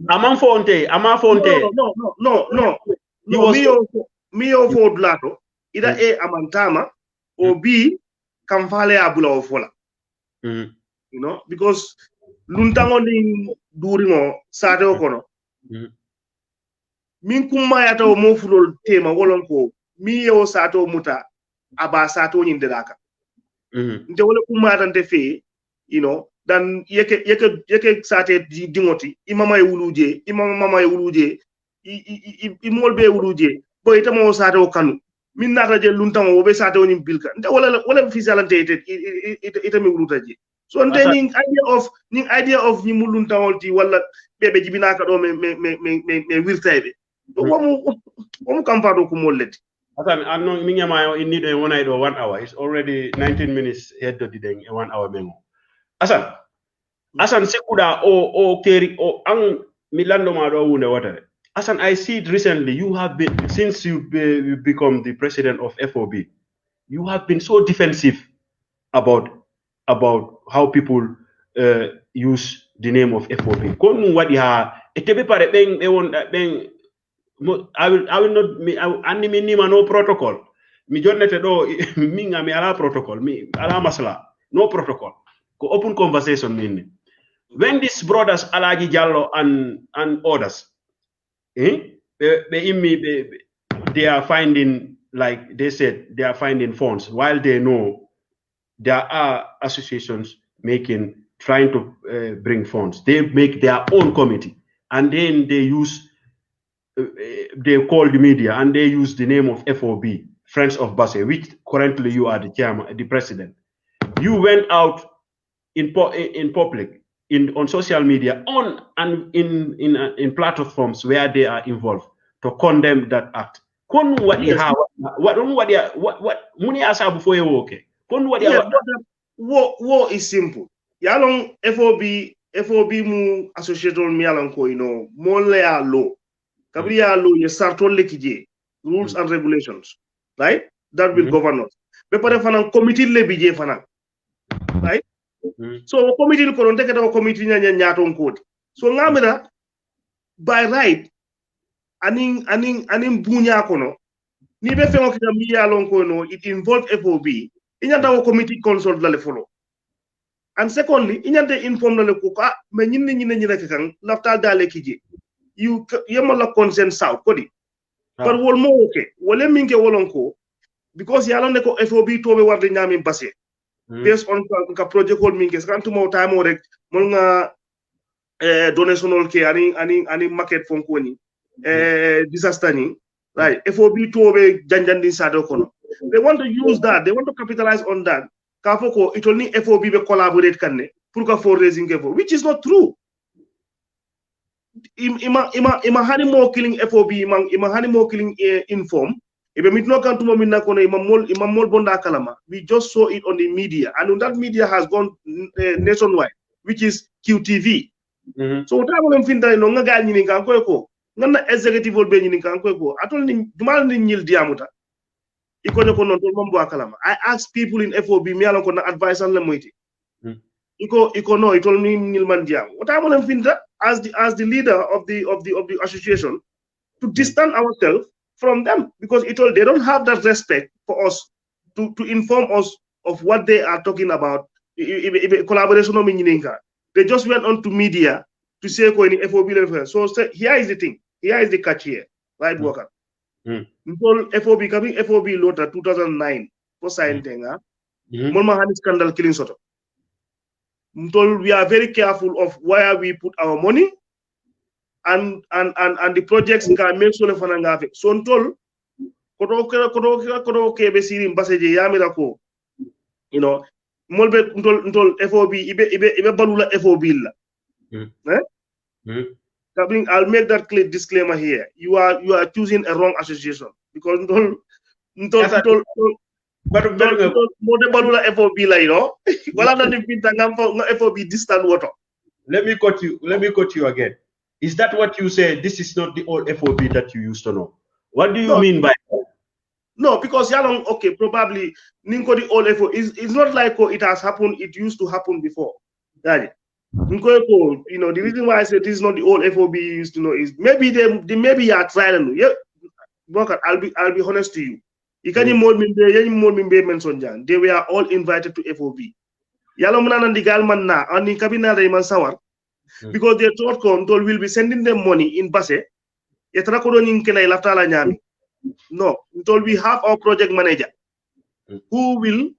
ama fonte no mi o fo dlato ida e amantama o bi kam fale abula o fola because luntango ni duri mo sate o kono min kumma yata o mo fulol tema wolon ko mi o sato muta aba sato nyin dedaka nte wala kumma tan te fe dan yeke sate dingoti imama e wuluje i molbe wuluje boy tamo sate o kanu min nata je luntamo be sate o nyim bilka nte wala fisalante ite mi wulutaje so nte ning idea of ni muluntawol ti wala bebe jibinaka do me wirtaybe womu kam fado ko molleti Assan, I know Minyama in need a 1 hour. It's already 19 minutes head to the 1 hour memo. Assan Sekuda o Keri o Ang Milando Mado Wune water. Assan, I see it recently. You have been since you become the president of FOB, you have been so defensive about how people use the name of FOB. Kon what ya etebe pare beng beng I will not me no protocol. Mi jonnete do mi ngami ala protocol mi ala masla no protocol ko open conversation min when these brothers Alaji Jallo and others they are finding, like they said, they are finding funds while they know there are associations trying to bring funds. They make their own committee and then they call the media and they use the name of FOB, Friends of Basse, which currently you are the chairman, the president. You went out in public, on social media, in platforms where they are involved to condemn that act. War is simple. Yalong FOB mu association mi yalan ko mo le ya law. Kabri ya law ye sartol le kije rules and regulations, right? That will govern us. Be pare fanan committee le bije fanan. Right? So committee ko ron teke committee nya nyaton code. So ngamira by right aning bunya kono ni be fengo kita mi yalon ko it involve FOB inyanta wo committee consult la le follow. And secondly, inyante inform la le ko ka me nyinne kan laftal dale kije you yemala consent south kodi par wol mo okay wole minke wolon ko because yalon ne ko FOB to be warde nyami basse based on ka project hol minke skantu mo time rek mon nga donational ke ani market fon ko ni disaster ni right FOB to be janjandi sado kono they want to use that, they want to capitalize on that ka foko it only FOB be collaborate kanne pour ka for raising which is not true. Ima hani mo killing FOB ima hani mo killing inform ibe mitno kan tumo minna kono ima mol bonda kalama. We just saw it on the media and that media has gone nationwide, which is QTV. So tamo len finda no nga gal nyini kan ko ngana executive ol be nyini kan ko atol ni dumal ni nyil diamuta iko ko non to mom bo kalama. I asked people in FOB mi alon ko na advice an la moyti iko no itol ni nyil man diam tamo len finda as the leader of the association to distance ourselves from them because they don't have that respect for us to inform us of what they are talking about. Collaboration. They just went on to media to say ko in FOB. So here is the thing. Here is the catch here. Right, Walker. FOB coming FOB lota 2009 for sign thing. Molma had scandal killing soto. We are very careful of where we put our money and the projects can make sure fananga so ntol koto ke be sirim baseje yamira ko molbe ntol FOB ibe balula FOB la. I'll make that clear disclaimer here. You are choosing a wrong association because ntol mode balula FOB la, you know. Wala na nipinta ngam FOB distant water. Let me cut you again. Is that what you say? This is not the old FOB that you used to know. What do you mean by that? No, because okay, probably Ninko the old FOB it's not like it has happened, it used to happen before. You know, the reason why I said this is not the old FOB you used to know is maybe maybe you are trying. Yeah, I'll be honest to you. They were all invited to FOB. Because they thought Kontol will be sending them money in Basse. No, until we have our project manager who will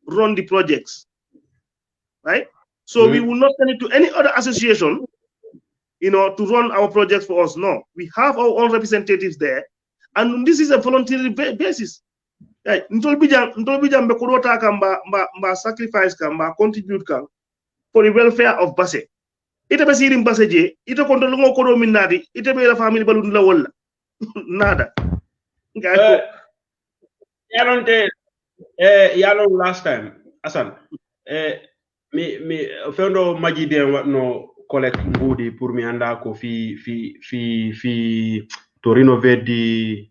run the projects, right? So we will not send it to any other association, you know, to run our projects for us. No, we have our own representatives there, and this is a voluntary basis. Right? Until we sacrifice contribute for the welfare of Basse. Ita be sirim Basse je, ita kontrol ngo kodo minadi, ita be la family balun la wala. Nada. Yalon last time, Assan, me fendo majide no collect mbudi pour mi anda ko fi to renovate the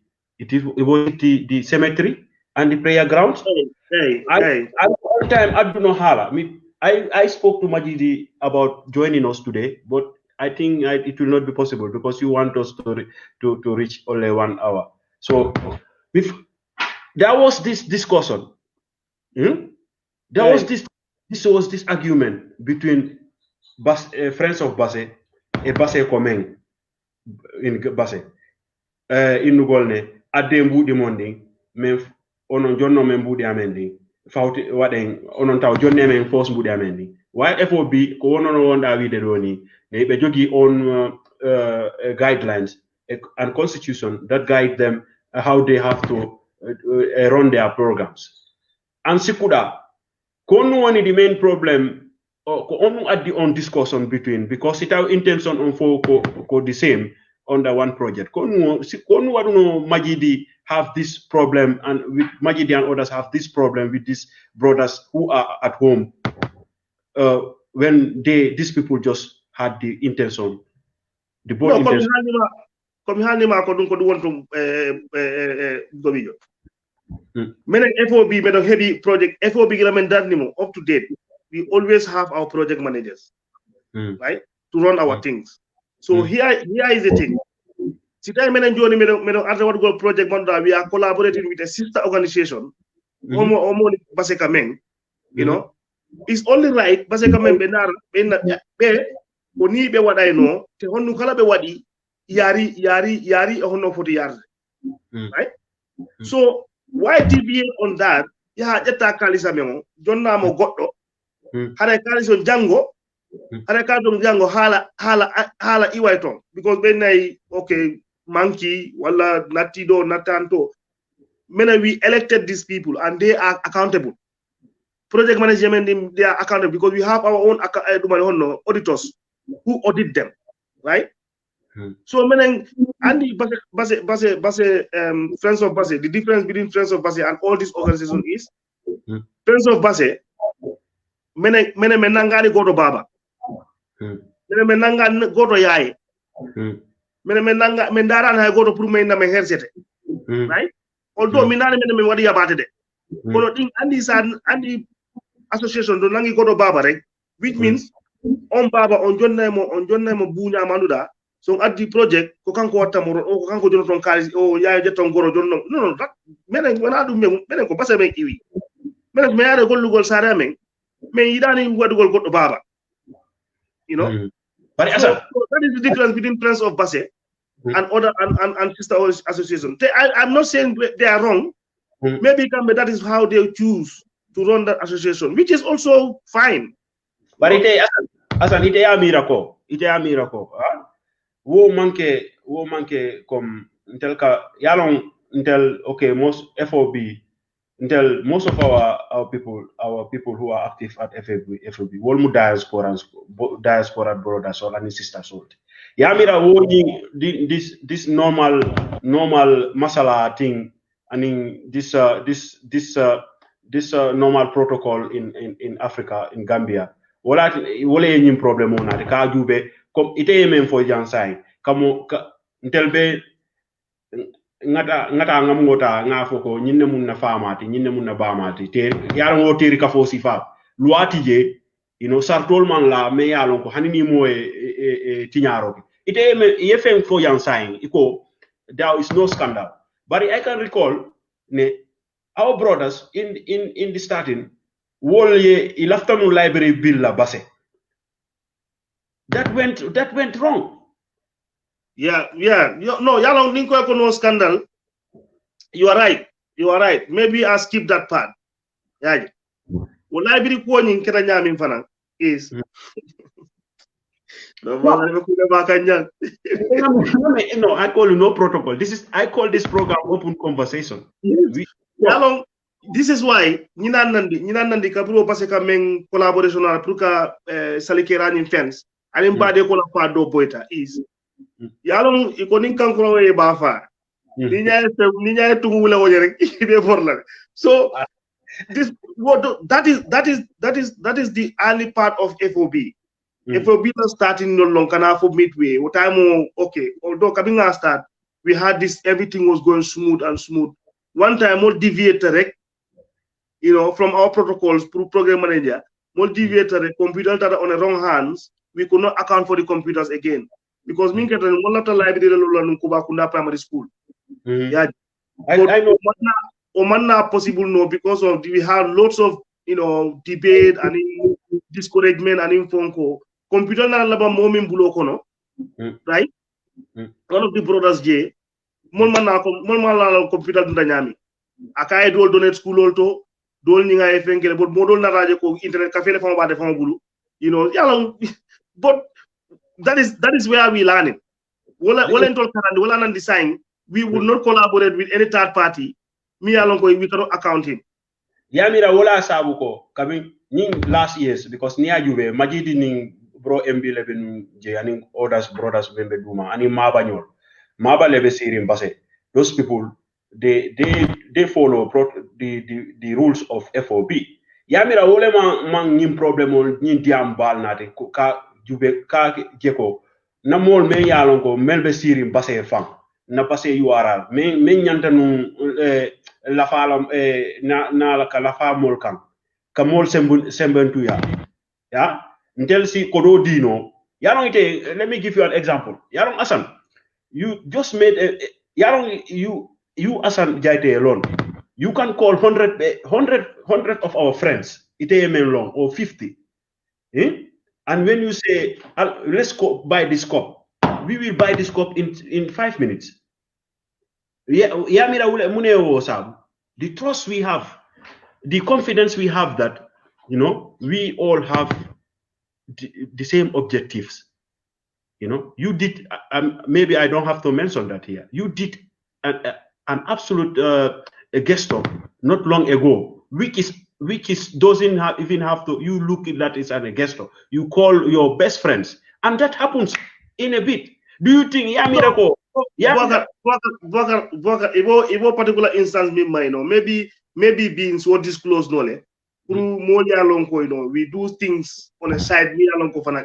cemetery and the prayer grounds. All time I do not have. I spoke to Majidi about joining us today, but I think it will not be possible because you want us to reach only 1 hour. So if there was this discussion, there was this argument between friends of Basse and Basse Komeng in Basse in Nugolne adembu demanding men onon jonno men budi amendi fawti waden onon taw jonne men force budi amendi why FOB ko wonono wonda wiide do ni ne be jogi on guidelines and constitution that guide them how they have to run their programs and sikuda konu woni the main problem ko on at the on discussion between because it our intention on for ko the same under one project konu waduno Majidi have this problem and with Majidi and others have this problem with these brothers who are at home when these people just had the intention the board intention Menen FOB medo heavy project FOB gilamen darnimo up to date we always have our project managers right to run our things so here is the thing today menen joni medo arta wadgol project manda we are collaborating with a sister organization omo Basse Kameng you know it's only right Basse Kameng be oni be waday no te honnu kala be wadi yari honno foti yarde right so why deviate on that ya jetta kalisa memo jonna mo goddo hare kalison jango hare kalison jango hala iwayton because be nay okay manki wala natido natanto mena we elected these people and they are accountable project management they are accountable because we have our own auditors who audit them right so menen andi Basse Friends of Basse the difference between Friends of Basse and all these organizations is Friends of Basse menen nangani goto baba menen nanga goto yaye menen nanga men daran hay goto pour men na men hersete right although minani men wadi yabate de kono ding andi association do nangi goto baba rek which means on baba on jonnemo buña manduda so addi project ko kanko watta mo ko kanko jono ton kalis o yaayo jetton goro jonno non menen wana dum menen ko Basse men iwi menen me yaade gollugol sare men yidani wadugol goddo baba you know but so that is the difference between Friends of Basse and other and sister association I'm not saying they are wrong maybe that is how they choose to run that association which is also fine but ite Assan ite ya miracle wo manke comme ntel ka yalon ntel okay most FOB until most of our people who are active at FAB wol diaspora brothers or and sisters old. Yamira woni this normal masala thing. I mean this normal protocol in Africa, in Gambia. Wala yenyim problem on na ka jube comme ite yemen fo jansai kamo ntelbe ngata ngam ngota nga foko nyinne mun na famati nyinne mun na bamati te yar ngo teri ka fo sifa luati je sartol man la me yalon ko hanini mo tinyaro ite yefen fo jansai iko there is no scandal, but I can recall our brothers in the starting wol ye ilaftanu library bill la base that went wrong. Yeah. No, yalo ninko no scandal. You are right. Maybe I skip that part. Yeah. Well, library ko nyin kera nyamin fana is no, I call it no protocol. I call this program open conversation. Yes. This is why Nina Nandi Kapuro Paseka Meng collaboration pour ka salikera in fence. And bade ko la pa do boita is. Yalong ikoning kan ko e bafa. Ninya tungula wo rek ide forla. So that is the early part of FOB. FOB not starting no long kana for midway. What time okay, although coming at start, we had this, everything was going smooth. One time more deviated, from our protocols, program manager, more deviated computer that on the wrong hands, we could not account for the computers again. Because me get a library primary school. Yeah. I know Omanna possible no, because of we have lots of debate and discouragement and info. Computer na laba momin bulokono, right? One of the brothers J, mon man computer dunda nyami. Akaye dol donate school olto, dol ninga efengele, but modol na raje ko internet cafe le fama ba de fama bulu. But that is where we learn it. Wala nan design, we would not collaborate with any third party. Me along we cannot account him. Yamira wala sabu ko kami ning last years because niya jube majidi ning bro MB11 je aning others brothers member duma ani maba lebe sirim base. Those people they follow the rules of FOB. Yamira wole man nim problem on nin diam bal nate ka jube ka jeko na mol me yalon ko melbe sirim base fang na base URL me nyanta nu la falam na la kala fa mol kan ka mol sembentu ya ntel si kodo dino yaron ite. Let me give you an example. Yaron Assan, you just made you Assan Jaiteh alone, you can call 100 of our friends ite men long or 50 and when you say let's go buy this cup, we will buy this cup in 5 minutes. The trust we have, the confidence we have that we all have the same objectives. You did maybe I don't have to mention that here. You did an absolute gesture not long ago, which is doesn't even have to. You look at that as a gesture. You call your best friends, and that happens in a bit. Do you think miracle? If particular instance maybe being so disclosed we do things on a side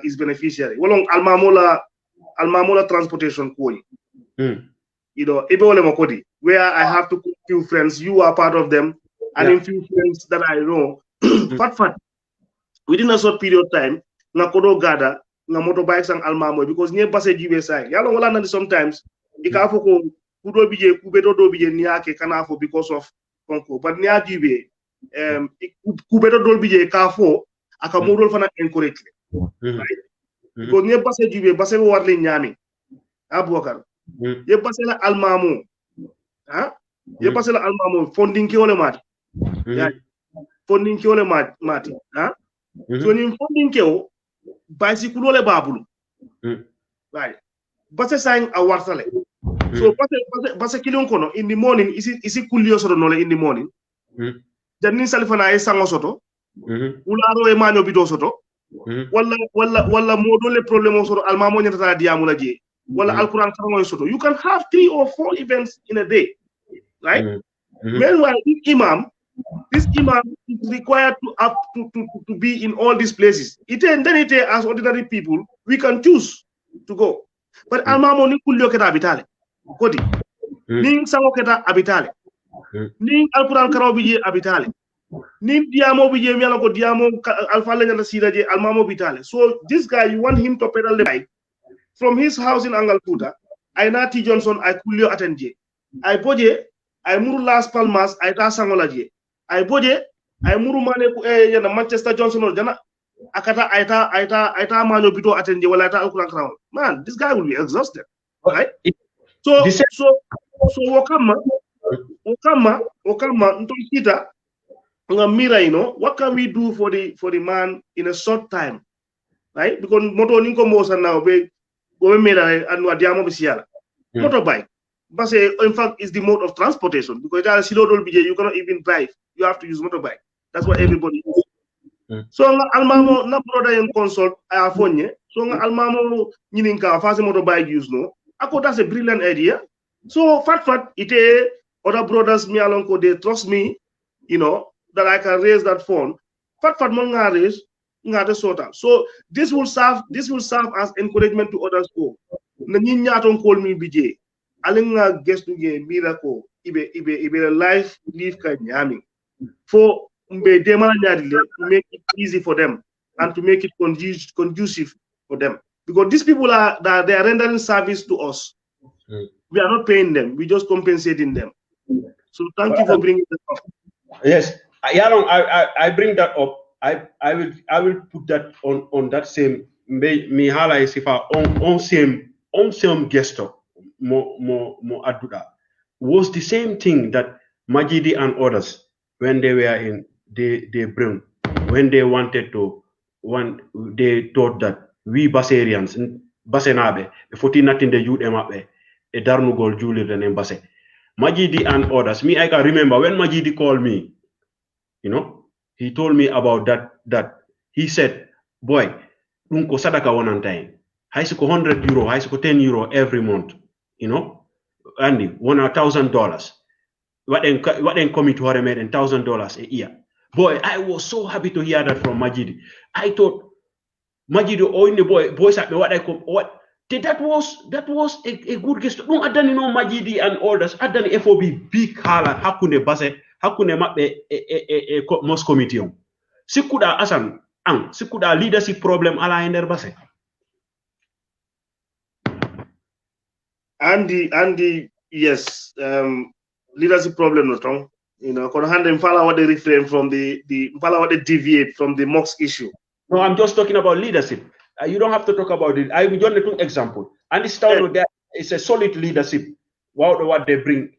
is beneficiary. Almamola transportation where I have to few friends, you are part of them, and in few friends that I know, fat within a short period of time, na kodo gada na motorbikes and almamo because near passage USI. Yalo wala na sometimes ikafo ko kudo bije kubedo do bije niake kanafo because of konko, but niya jibe kubedo do bije kafo aka modol fana incorrectly, right? Because near passage UB passage warle nyami Abubakar ye passage la almamo ye passage la almamo funding ki ole mati funding ki ole mati so ni funding ki o bicycle ole babulu right base sang a wartale so base kilon kono in the morning is it kulio so no in the morning janni salifana e sango soto ularo e manyo bito soto walla modole problème soto almamo nyata diamula je wala alquran karango soto. You can have 3 or 4 events in a day, right? Meanwhile, this imam is required to be in all these places. Then as ordinary people, we can choose to go. But almamo ni kulyo keta abitale. Kodi. Ning sango keta abitale. Ning alquran karaw bije abitale. Ning diamo bije mi ala ko diamo alfa la nyata sida je almamo bitale. So this guy, you want him to pedal the bike from his house in Angalputa. I Nati Johnson, I kulyo attenje. I boje, I muru Las Palmas, I ta sangola je. I boje, I muru mane ku yana Manchester Johnson or jana akata aita manyo bito attenje wala aita alquran karaw. Man, this guy will be exhausted, right? So wakama ntokita mira, you know, what can we do for the man in a short time, right? Because moto ninko mosa now be go mera anwa diamo bisiala motorbike, but in fact is the mode of transportation because you cannot even drive, you have to use motorbike. That's what everybody uses. So almamo na brother in consult a fonye so almamo nyininka fase motorbike use no ako, that's a brilliant idea. So fat ite other brothers me alonko, they trust me, you know, that I can raise that phone. Fat mon nga raise nga sort out. So this will serve as encouragement to others go. Na nyi nyaton call me bije. Alinga gestu ge miracle ibe life live ka nyami. For mbe demana nyadi le to make it easy for them and to make it conducive for them. Because these people they are rendering service to us. We are not paying them, we just compensating them. So thank you for bringing that up. Yes, Yaron, I bring that up. I will put that on that same me hala isifa on same gesture mo aduda was the same thing that Majidi and others when they were in they bring when they wanted to they thought that we Basarians Basenabe before nothing the youth emabe a darnugol Julie and Base. Majidi and others. Me, I can remember when Majidi called me, you know, he told me about that he said, boy, unko sadaka one time. Haisuko €100, haisuko €10 every month, you know, Andy, $1,000. What then coming to her made $1,000 a year. Boy, I was so happy to hear that from Majidi. I thought Majidi only boys at me what that was a good guest. No, adani no Majidi and others. Adani FOB big hala hakune base hakune mabe most committee. Sikuda asan sikuda leadership problem ala ender base. Andy, yes, leadership problem not wrong. You know, kon hande follow what they refrain from the follow what they deviate from the mosque issue. No, I'm just talking about leadership. You don't have to talk about it. I will just an example. And this town there is a solid leadership. What they bring.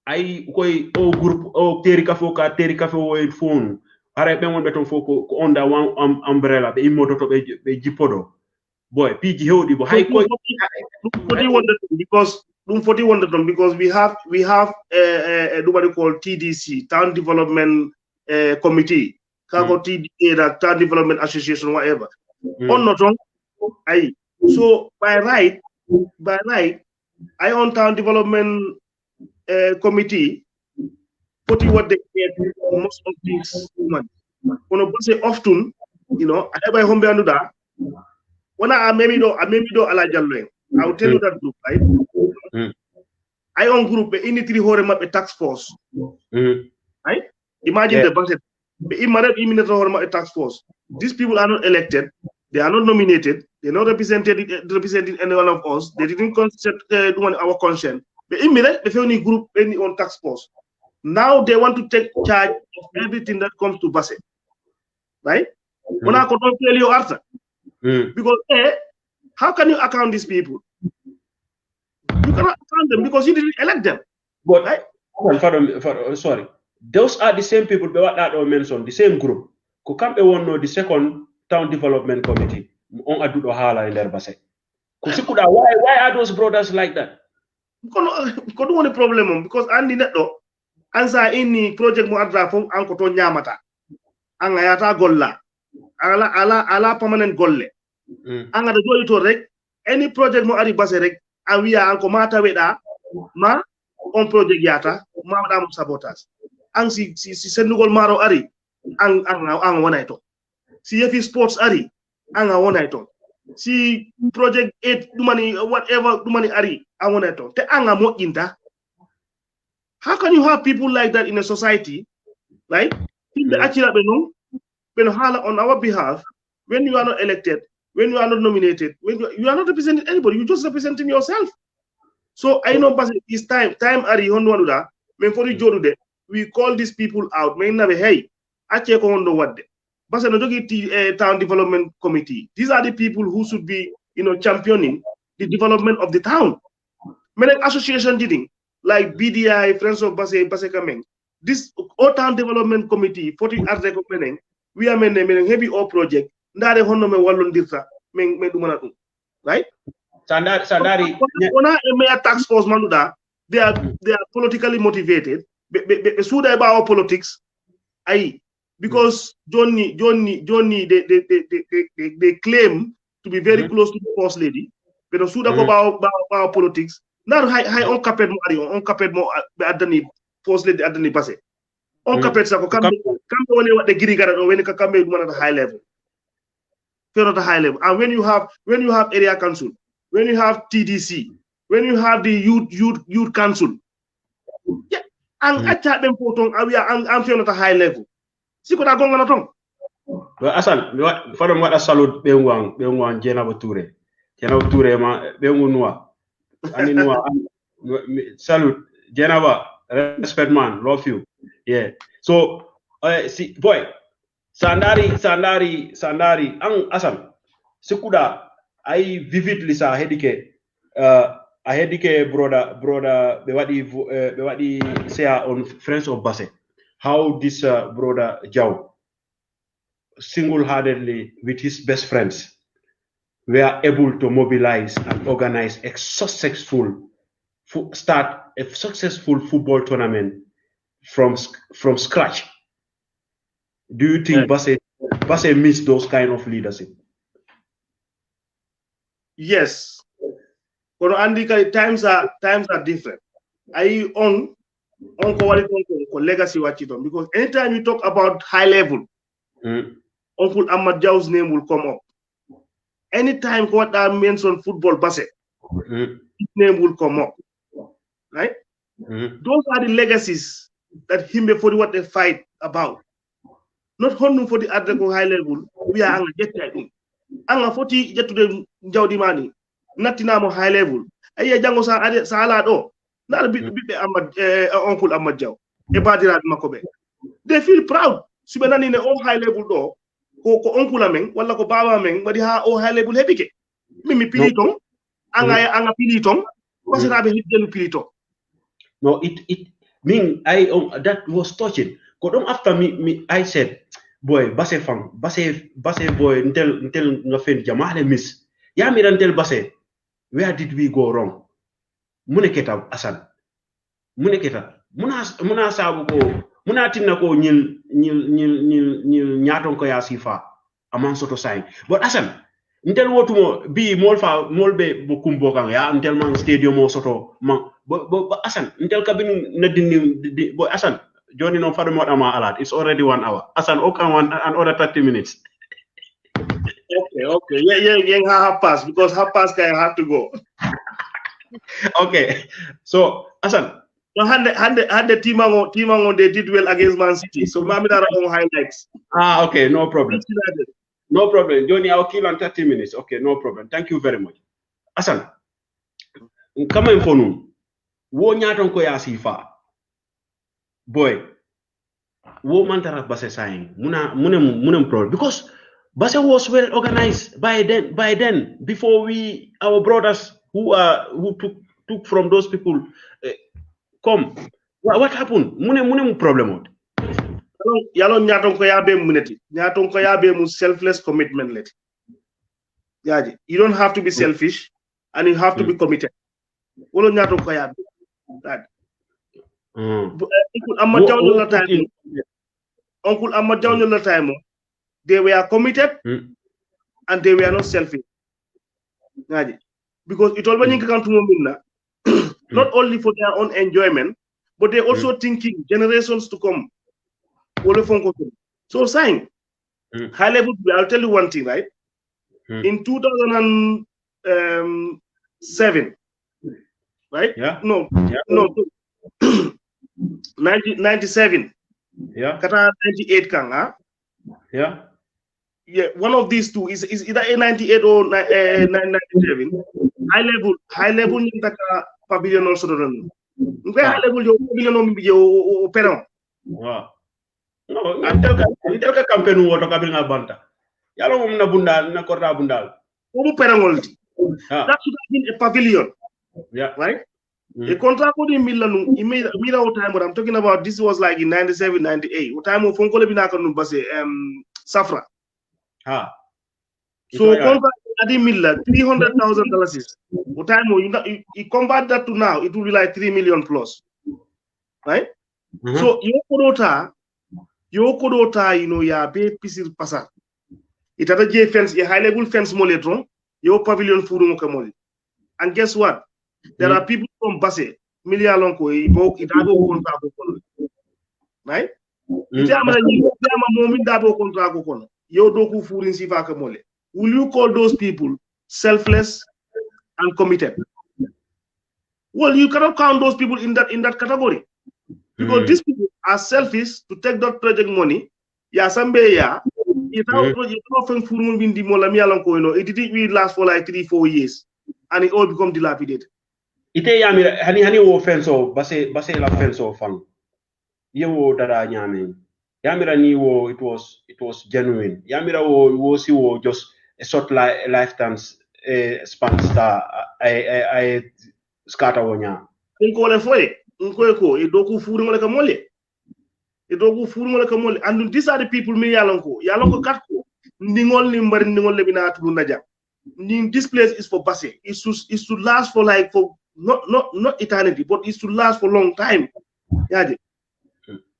I go group terika fo phone. Are be won beton fo under one umbrella. Be imoto to be jipodo. Boy, PG hodi bo high ko. Because we have nobody called TDC, Town Development Committee, TDA, Town Development Association, whatever. On not wrong, so by right, I on Town Development Committee, put what they get most of these money. When I say often, you know, I never home behind that. When I maybe do alajalwe, I will tell you that group, right? I own group in 3 hore map a tax force. Right? Imagine the budget. A tax force. These people are not elected, they are not nominated, they're not representing any one of us, they didn't do our consent. But immediately they only group any on tax force. Now they want to take charge of everything that comes to Basse. Right? When I could not tell you answer. Because how can you account these people? You cannot account them because you didn't elect them. But right? Sorry. Those are the same people that I mentioned, the same group. Who come know the second town development committee on Adudo Hala in Erbase. Why are those brothers like that? Because one problem because Andy Neto, ansa inni project mo adra fo anko to nyamata anga yata golla ala permanent golle anga da jodi to rek any project mo ari base rek a wiya anko mata weda ma on project yata ma wada mo sabotage ang si sendugol maro ari ang wonay to si yefi sports ari anga wonay to si project 8 dumani whatever dumani ari ang wonay to te anga mo inta. How can you have people like that in a society, right? On our behalf, when you are not elected, when you are not nominated, when you are not representing anybody, you're just representing yourself. So I know it's time ari honwanuda, men for the we call these people out. Men na hey, I check on the what but no town development committee. These are the people who should be, championing the development of the town. Men association did like BDI, Friends of Basse Kameng. This all town development committee, 40 are recommending. We are making heavy all project. Ndare hono me wallon dirta men dumana dum. Right? Sandari. Ona a tax force manuda. They are politically motivated. Suda about politics. Because Johnny, they claim to be very close to the first lady. But Suda about politics. Now high on carpet mo be adani first lady adani base. On carpet sa ko kambe woni what the giri gara do when ka kambe dum at high level. Fair at a high level. And when you have area council, when you have TDC, when you have the youth council, yeah, and attack them for tongue, I'm feeling at a high level. See what I go on tongue. Well, Assan, for them what a salute Beungwang Jenaba Ture. Jenaba Ture ma Beungunwa. Ani Nwa salute Jenaba, respect man, love you. Yeah. So see boy, Sandari, ang Assan. Sikuda I vividly sa hedike brother bewadi say on Friends of Basse how this brother Jow single-handedly with his best friends were able to mobilize and organize a successful football tournament from scratch. Do you think Basse missed those kind of leadership? Yes. Times are different. I on legacy because anytime you talk about high level, Uncle Ahmad Jaw's name will come up. Anytime what I mention football Basse, his name will come up. Right? Those are the legacies that him before what they fight about. Not only for the other high level, we are getting anga 40 jet to the Jawdi Mani. Natina mo high level. Aya jango sa ala do. Na bit Uncle Ahmad Jaw. E badira makobe. They feel proud. Subenani ne all high level do. Ko Uncle Ameng wala ko baba Ameng badi ha all high level hebike. Mimi pilitong anga pilitong kasi rabe hidden pilitong. No, it mean that was touching. Kodong after me I said, boy, Basse boy, until nothing jamale miss. Ya mi tell Basse, where did we go wrong? Muneketa Assan. Muneketa. Muna sabu ko, muna tinna ko nyil nyaton ko ya sifa among soto sign. But Assan, until wotumo bi molbe bukumbo kang ya until man stadium mo soto man. But Assan, until kabin nadini boy Assan. Johnny no fado mo ama alat. It's already 1 hour. Assan okan another 30 minutes. Okay. Yeah, half past because half past I have to go. Okay. So Assan. No, had the team they did well against Man City. So maybe that are highlights. Okay, no problem. No problem. Johnny, I'll kill on 30 minutes. Okay, no problem. Thank you very much. Assan. Come in for nu. Wo nyaton ko ya sifa. Boy, wo mantara Basse saying munem problem because Basse was well organized by then before our brothers who took from those people come. What happened? Munem problem. Yalon nyaton ko yabe muneti. Nyaton ko yabe mu selfless commitment let. Yaji, you don't have to be selfish and you have to be committed. Wolo nyaton ko yabe. Uncle Amma Jawno la time. Uncle Amma Jawno la time. They were committed and they were not selfish. Because it always come to not only for their own enjoyment, but they also thinking generations to come. So saying high level, I'll tell you one thing, right? In 2007, right? Yeah. No, 97. Yeah. Kata 98 kang, Yeah. Yeah, one of these two is either a 98 or 97. High level ni taka pavilion also run. High level yo pavilion yo peron. Wow. No, intel ka campaign woto kabil nga banta. Yalo mum na bundal na korda bundal. That should have been a pavilion. Yeah. Right? A contract with Milan, time, but I'm talking about this was like in 97, 98. Time of Fonko Binaka Numbase, Safra. So contract at Milan, $300,000 is. What time you convert that to now, it will be like 3 million plus. Right? So your Kodota, ya be pisir pasa. It had a J fence, a high level fence moletron, your pavilion furu mokamoli. And guess what? There are people from Basse, Milia Lonko, Itago contract, right? Will you call those people selfless and committed? Well, you cannot count those people in that category. Because these people are selfish to take that project money. It didn't really last for like 3-4 years. And it all become dilapidated. Ite yamira hani wo fenso base la fenso fan. Yewo dada nyame. Yamira ni wo it was genuine. Yamira wo si wo just a short lifetime span star I scatter wonya. Nkole foye nkoeko edoku furu ngole kamole. And these are the people me yalonko katko ndingol ni mbari ndingol le bina atu naja. This place is for Basse. It should last for like not eternity, but it should last for a long time.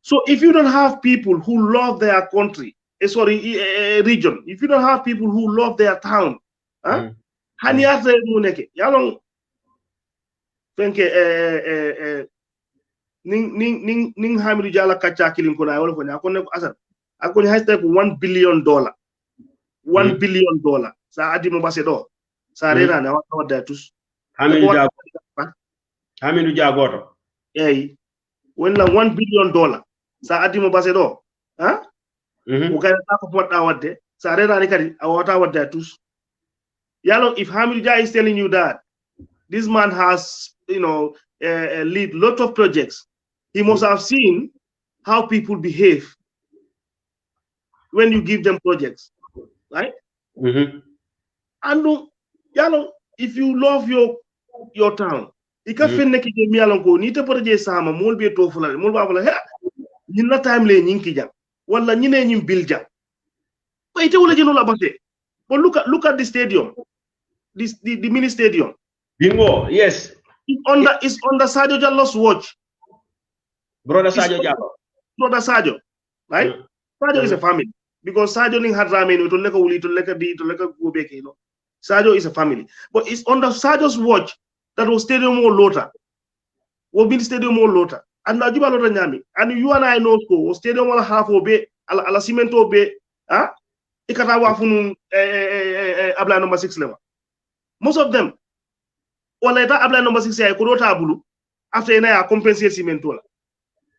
So if you don't have people who love their country, region, if you don't have people who love their town, haniate muneke yalong fenke ning hamidu jala kacha kilin ko na wala ko na ko asar akoni has type $1 billion. $1 billion. Sa adi mo Basse do sa rena na wata tus hamidu jagoto when la $1 billion sa adi mo Basse do ukaya ko wata wadde sa rena ni kadi awata wadda tus yalo. If Hamidu Jai is telling you that this man has lead lot of projects, he must have seen how people behave when you give them projects, right? And yalo, if you love your town, ika fenne ki je mialonko ni te projet sama mol be to fulale mol ba fula ñin na time le ñin ki jang wala ñine ñin bil jang way te wala jeno la Basse. But look at the stadium, the mini stadium. Bingo, yes. It's under Sadio Jallo's watch. Brother Sadio, right? Sadio is a family because Sadio ning had ramen to leka uli to leka di to leka go back, Sadio is a family, but it's under Sadio's watch that was stadium or lota. Will be stadium or lota. And Najiba Lota Nyami. And you and I know so stadium wala half obe ala cemento be ikata wa funu abla number 6 level. Most of them wala ita abla number 6 ya ko ta bulu after ina compensate cemento.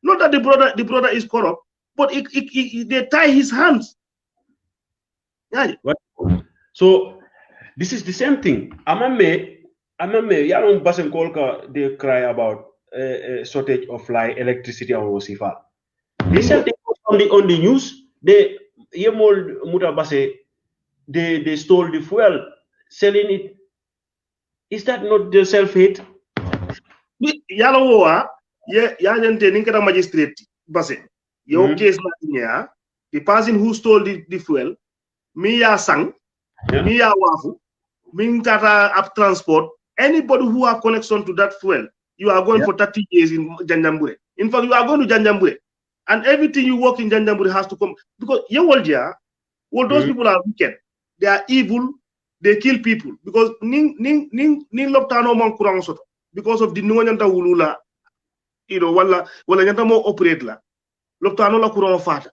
Not that the brother is corrupt, but they tie his hands. Yeah. So this is the same thing. Amame yalong Basse Kolka, they cry about a shortage of electricity on Wosifal. Recently on the news, they Muta Basse, they stole the fuel, selling it. Is that not the self-hate? Yalo yajante ninkata magistrate Basse. Your case na the person who stole the fuel, me ya sang, me ya wafu, me tata up transport. Anybody who have connection to that fuel, you are going for 30 years in Janjambure. In fact, you are going to Janjambure. And everything you work in Janjambure has to come. Because all those people are wicked. They are evil. They kill people. Because ning loptano man kurang soto. Because of the nuanyanta wulula, wala nyanta mo operate la. Loptano la kurang fata.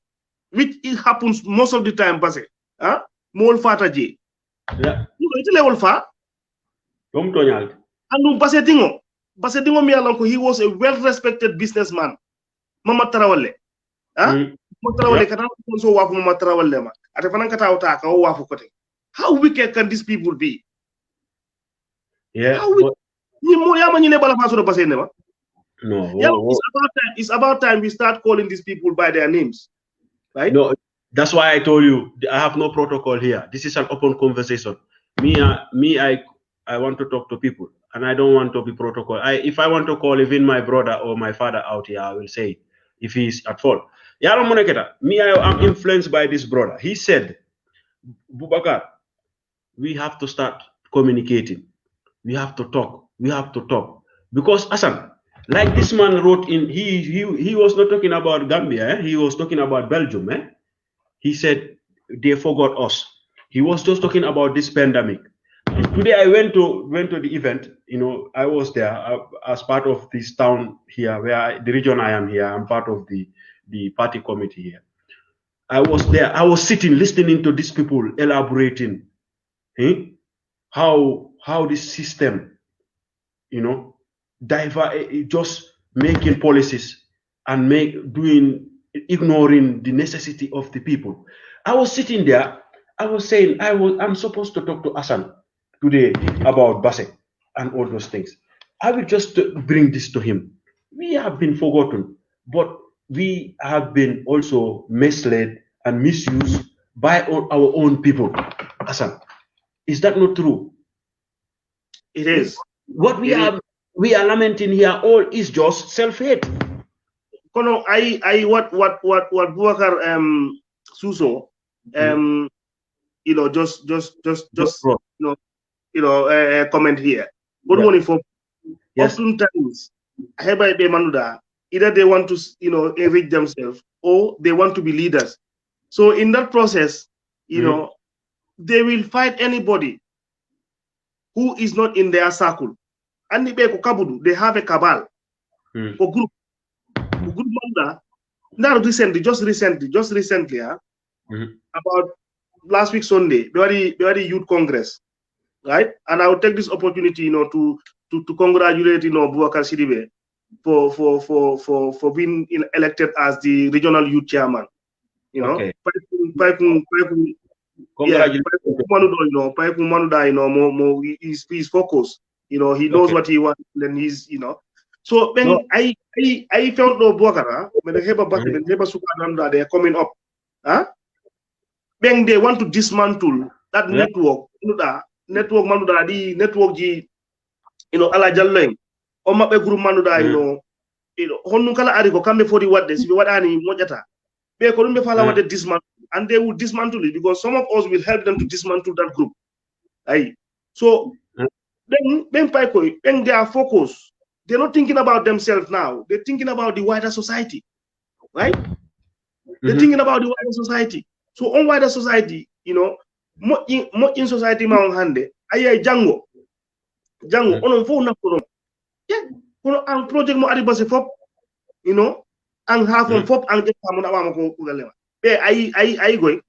Which it happens most of the time, base. More fata je. Yeah. It's level fat. Tom Tonyal. And Basedingo Mialanko, he was a well-respected businessman. Mama Tarawale. Mama Tarawale, kata so wafu Mama Tarawale ma. Atefana kata utaka o wafu kote. How wicked can these people be? Yeah. How wicked? No. Yeah, it's about time we start calling these people by their names. Right? No, that's why I told you I have no protocol here. This is an open conversation. I want to talk to people, and I don't want to be protocol. If I want to call even my brother or my father out here, I will say if he's at fault. I'm influenced by this brother. He said, Bubakar, we have to start communicating. We have to talk. Because Assan, like this man wrote in, he was not talking about Gambia. He was talking about Belgium. He said they forgot us. He was just talking about this pandemic. Today I went to the event. I was there as part of this town here, the region I am here. I'm part of the party committee here. I was there. I was sitting, listening to these people elaborating, how this system, just making policies and ignoring the necessity of the people. I was sitting there. I was saying I'm supposed to talk to Assan today about Basse and all those things. I will just bring this to him. We have been forgotten, but we have been also misled and misused by our own people. Assan, is that not true? It is. What we are lamenting here all is just self-hate. Kono, what Bubakar Suso comment here. Good morning for oftentimes either they want to enrich themselves or they want to be leaders. So in that process, they will fight anybody who is not in their circle. And they have a cabal for group. Now just recently, about last week Sunday, very youth congress, right? And I will take this opportunity, to congratulate, Boubacar Sidibe for being elected as the regional youth chairman. Okay. He's focused. He knows what he wants, and he's, So when I found no Boubacar, when they are coming up, when they want to dismantle that network, network manuda di network ji, ala jalleng, o mabbe group manuda, honnu kala ari ko kambe fodi wadde sibe wadani mojata be ko dumbe fala wadde dismantle, and they will dismantle it because some of us will help them to dismantle that group. So then they are focused. They're not thinking about themselves now. They're thinking about the wider society, right? They're thinking about the wider society. So on wider society, more in society ma on hande aye jango onon fo na ko kono an project mo ari base fop an half on fop an je famuna wa ko galema be ay goy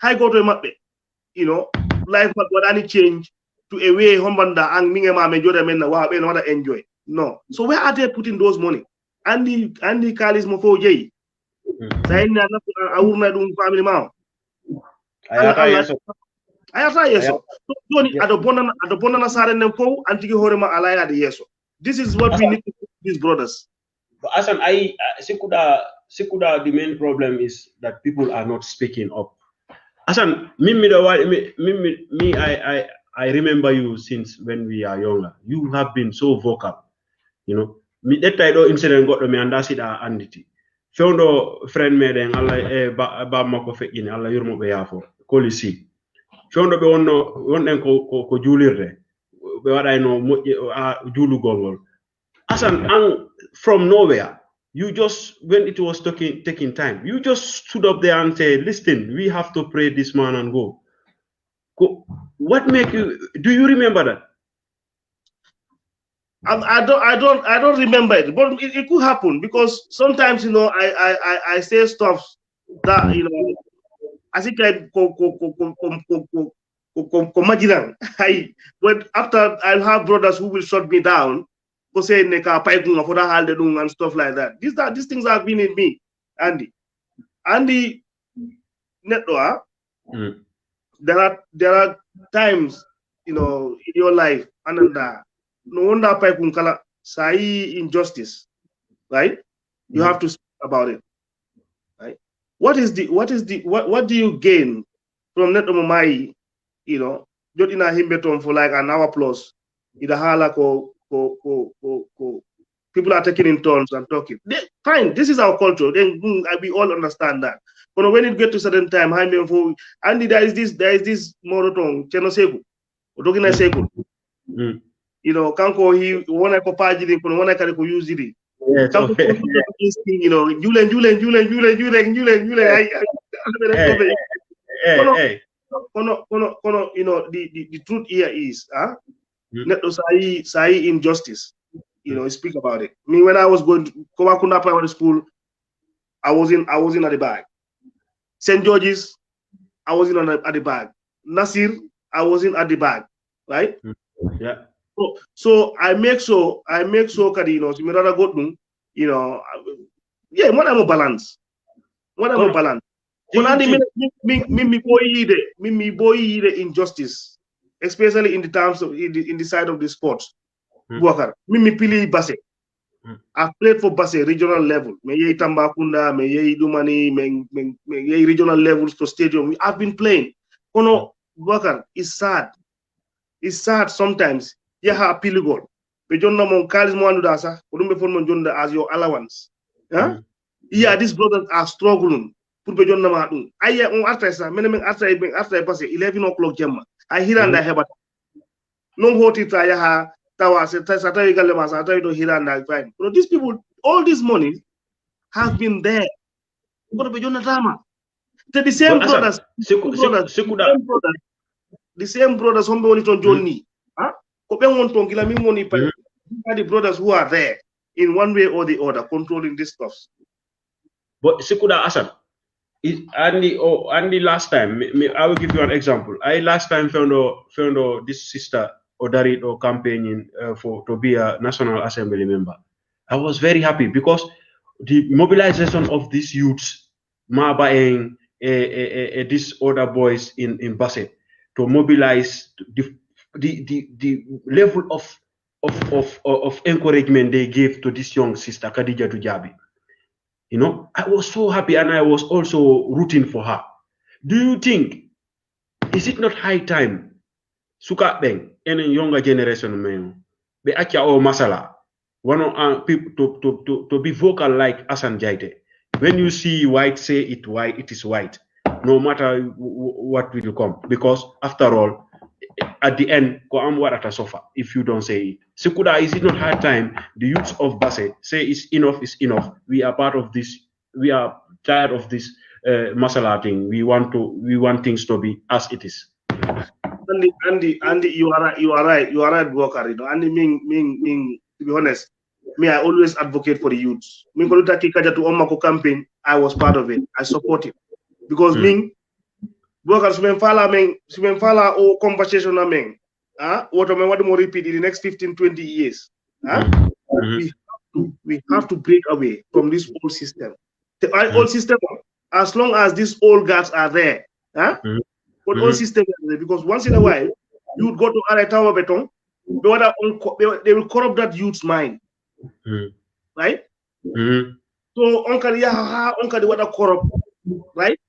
hay go to mabbe life but what any change to a way hombanda an minge ma me jode men na wa be no enjoy. No. So where are they putting those money? Andy Kalis mo fo jey sayna na awurna dum family ma ayata yeso doni adobona na sare nem fo antigi horema alaya de yeso. This is what we need to do, these brothers. But Assan, Sikuda, the main problem is that people are not speaking up. Assan, I remember you since when we are younger. You have been so vocal, that I do incident got me and that's it anditi. Found friend me then Allah ba mako fe in Allah yurmo be yafo kolisi. Found be won ko julirde. Be wada no julu gongol. Assan, from nowhere, You just, when it was taking time, you just stood up there and said, listen, we have to pray this man and go. What make you, do you remember that? I don't remember it, but it could happen because sometimes, you know, I say stuff that, you know, I think I but after I'll have brothers who will shut me down for saying for that and stuff like that. These things have been in me, Andy network. There are times, you know, in your life, and no wonder kala sai injustice, right? You have to speak about it, right? What do you gain from Netomomai, you know, just in a himbeton for like an hour plus? Ida hala people are taking in turns and talking. Fine, this is our culture. Then we all understand that. But when it gets to certain time, and there is this morotong chenoseku, otokina seku. You know, kanko he one ko paji din kono one kare ko use it. Kanko you know, julen you know, the truth here is sai injustice. You know, speak about it. Me, when I was going to Kowakunda Primary School, I was in at the back. St. George's, I was in at the back. Nasir, I was in at the back. Right? Yeah. So I make sure Kadino, you know, yeah, what I'm a balance. What I'm a balance. Me boy injustice, especially in the terms of in the side of the sports. Buakar, me pili Basse. I've played for Basse regional level. Me ye Tambakunda, me ye Dumani, me ye regional levels to stadium. I've been playing. Kono Buakar is sad. It's sad sometimes. You have piligol. Be jonna mon kalis mo andu dasa. Kodumbe fon mon jonda as your allowance. Huh? Yeah, these brothers are struggling. Pour be jonna ma dum. Aye on artesa. Men after Basse 11 o'clock jamma. I hear and I have no hoti ta ya ha. These people, all this money have been there. The same brothers, the same brothers, the brothers who are there in one way or the other controlling this stuff. But Sekuda Assan, and the last time, I will give you an example. I last time found this sister Odarit or campaigning to be a National Assembly member. I was very happy because the mobilization of these youths, Mabaeng, these other boys in Basse, to mobilize the level of encouragement they gave to this young sister Khadija Tujabi. You know, I was so happy and I was also rooting for her. Do you think, is it not high time suka beng any younger generation man be akia o masala one of people to be vocal like Assan Jaiteh? When you see white, say it white, it is white, no matter what will come, because after all, at the end, go am what at sofa if you don't say it. Sekuda, is it not high time the youths of Basse say is enough is enough? We are part of this. We are tired of this masala thing. We want things to be as it is. Andy, you are right, Walker. You know, Andy, Ming, to be honest, me, I always advocate for the youths. Ming Koluta Kikaja to Omako campaign, I was part of it. I support it. Because Ming, Walker, Sumenfala or conversation, Ming, what am I want to repeat in the next 15, 20 years? We have to break away from this old system. The old system, as long as these old guards are there, but all systems, because once in a while, you would go to Aretawa Beton, they will corrupt that youth's mind. Right? So, Uncle, what a corrupt, right?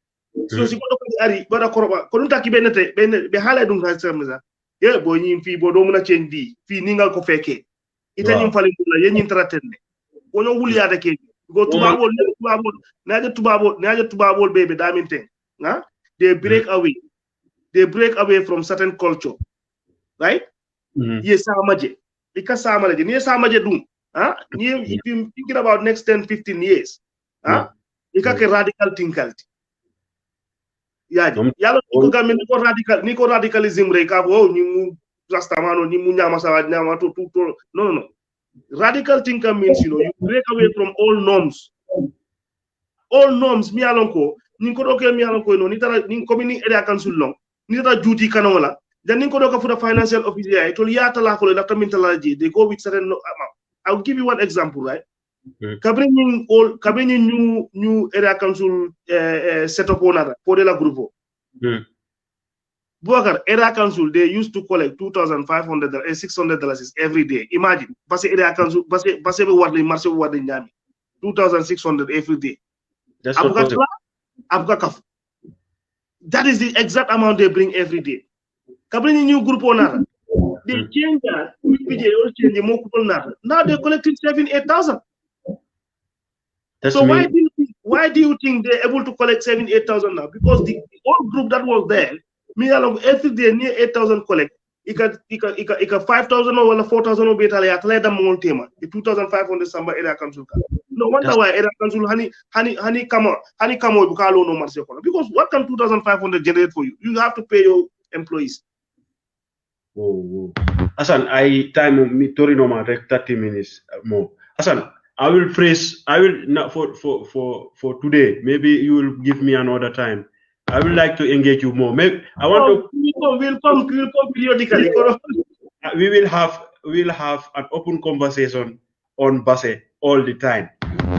So, she got to Ari, what a corrupt, Konuntaki Benete, Behala don't have some. Yeah, boy, in fee, Bodomuna change, fee Ningal Kofeke. Italian Falipula, Yen Tratene. Ono Wulia the cake. Go to Babol, Naja to Babol, baby, damn thing. They break away. They break away from certain culture, right? Yes, Samaje. Because Samaje, near Samaje doom. If you're thinking about next 10, 15 years, ikake radical tinkalti. Yaji. Yalo niko gamen niko radicalism reka wo ni mu rastamano ni mu nyama sawa nyama to. No. Radical thinker means you break away from all norms. All norms mi alonko ninko doke mi alonko no nitara nin communi area council long nitara duty kanola then ninko doka for the financial officer to yata la ko la tamintalaji they go with certain amount. I'll give you one example, right? Kabrini new area council set up on for the group. Buakar area council they used to collect $2,500 and $600 every day. Imagine, base area council base wadli marché wadli nyami $2,600 every day. That's not possible. That is the exact amount they bring every day. Kabrini new group owner, they change that. Now they're collecting 7,000-8,000. So why do you think they're able to collect 7,000-8,000 now? Because the old group that was there, me along every day near 8,000 collect. Ika 5,000 or 4,000 or better. I tell them more tema. The 2,500 samba area council. No wonder why area council honey come bukalo no marse because what can 2,500 generate for you? You have to pay your employees. Oh. Assan, I time me Torino ma 30 minutes more. Assan, I will not for today. Maybe you will give me another time. I would like to engage you more. Maybe I want we'll come periodically. We will have an open conversation on Basse all the time,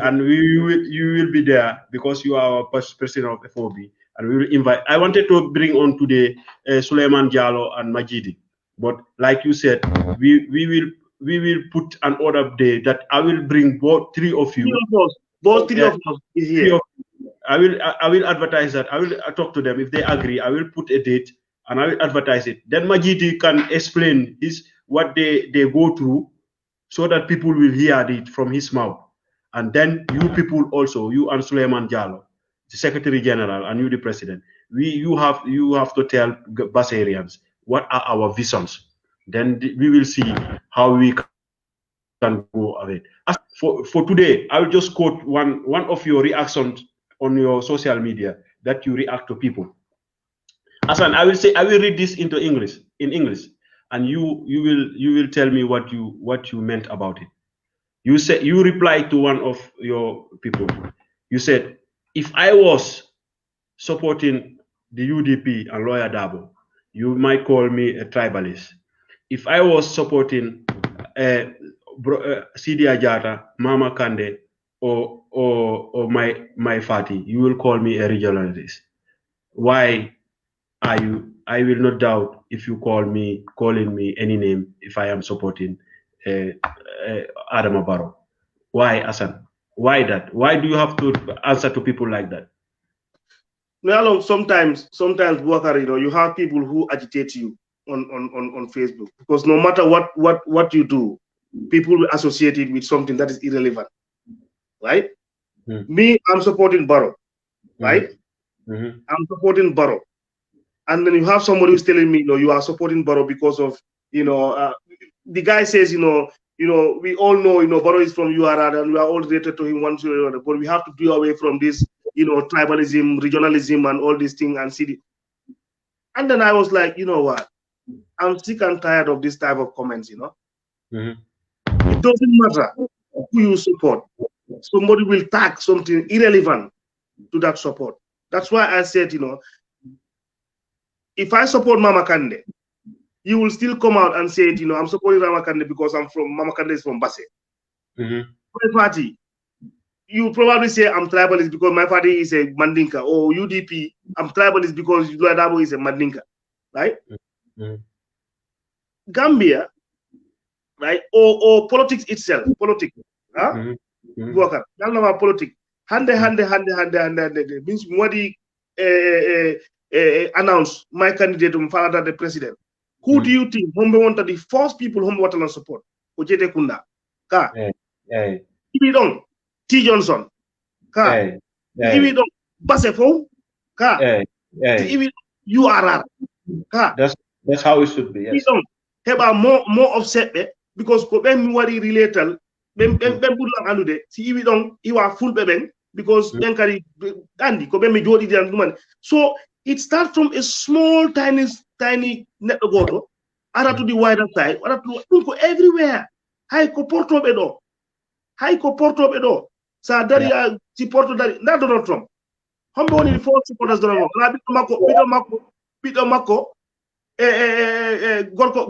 and you will be there because you are our president of FOB, and we will invite. I wanted to bring on today Suleiman Diallo and Majidi, but like you said, we will put an order day that I will bring both three of you. Both three of us is here. I will advertise that. I will talk to them. If they agree, I will put a date and I will advertise it. Then Majidi can explain what they go through so that people will hear it from his mouth. And then you people also, you and Suleiman Diallo, the Secretary General, and you the President, you have to tell Bassarians what are our visions. Then we will see how we can go of it. As for today, I will just quote one of your reactions on your social media that you react to people. Assan, I will read this in English, and you will tell me what you meant about it. You replied to one of your people. You said, if I was supporting the UDP and Lawyer Dabo, you might call me a tribalist. If I was supporting Sidi Ajata, Mama Kande, or my party, you will call me a regionalist. Why are you? I will not doubt if you calling me any name if I am supporting Adama Barrow. Why, Assan? Why that? Why do you have to answer to people like that? Well, sometimes, Wakar, you have people who agitate you on Facebook because no matter what you do, people will associate it with something that is irrelevant, right? Me, I'm supporting Barrow, right? I'm supporting Barrow, and then you have somebody who's telling me, you are supporting Barrow because of, the guy says, we all know, Barrow is from URR and we are all related to him one way or another, but we have to do away from this, tribalism, regionalism, and all these things and city. And then I was like, you know what? I'm sick and tired of this type of comments, It doesn't matter who you support. Somebody will tag something irrelevant to that support. That's why I said, if I support Mama Kande, you will still come out and say, I'm supporting Mama Kande because Mama Kande is from Basse. My party, you probably say I'm tribalist because my party is a Mandinka, or UDP, I'm tribalist because Luadabo is a Mandinka, right? Gambia, right? Or politics itself, politics. Worker, politics. Hande means Mwadi announce my candidate Mfalada the president. Who do you think Hombe wanted the first people Hombe Watala support? Ojete Kunda. Ka. Ibidong. T. Johnson. Ka. Ibidong. Basefo. Ka. Ibidong. URR. Ka. That's how it should be. Yes. Ibidong. Heba more upset because Kobe Mwadi related ben budlam andude si iwi don iwa fulbe ben because ben kadi andi ko ben mi jodi dan dum so it starts from a small tiny net goto ara to the wider side ara to ko everywhere hay ko portobe do sa dari si porto dari na Donald Trump hombe woni four supporters Donald Trump na bido makko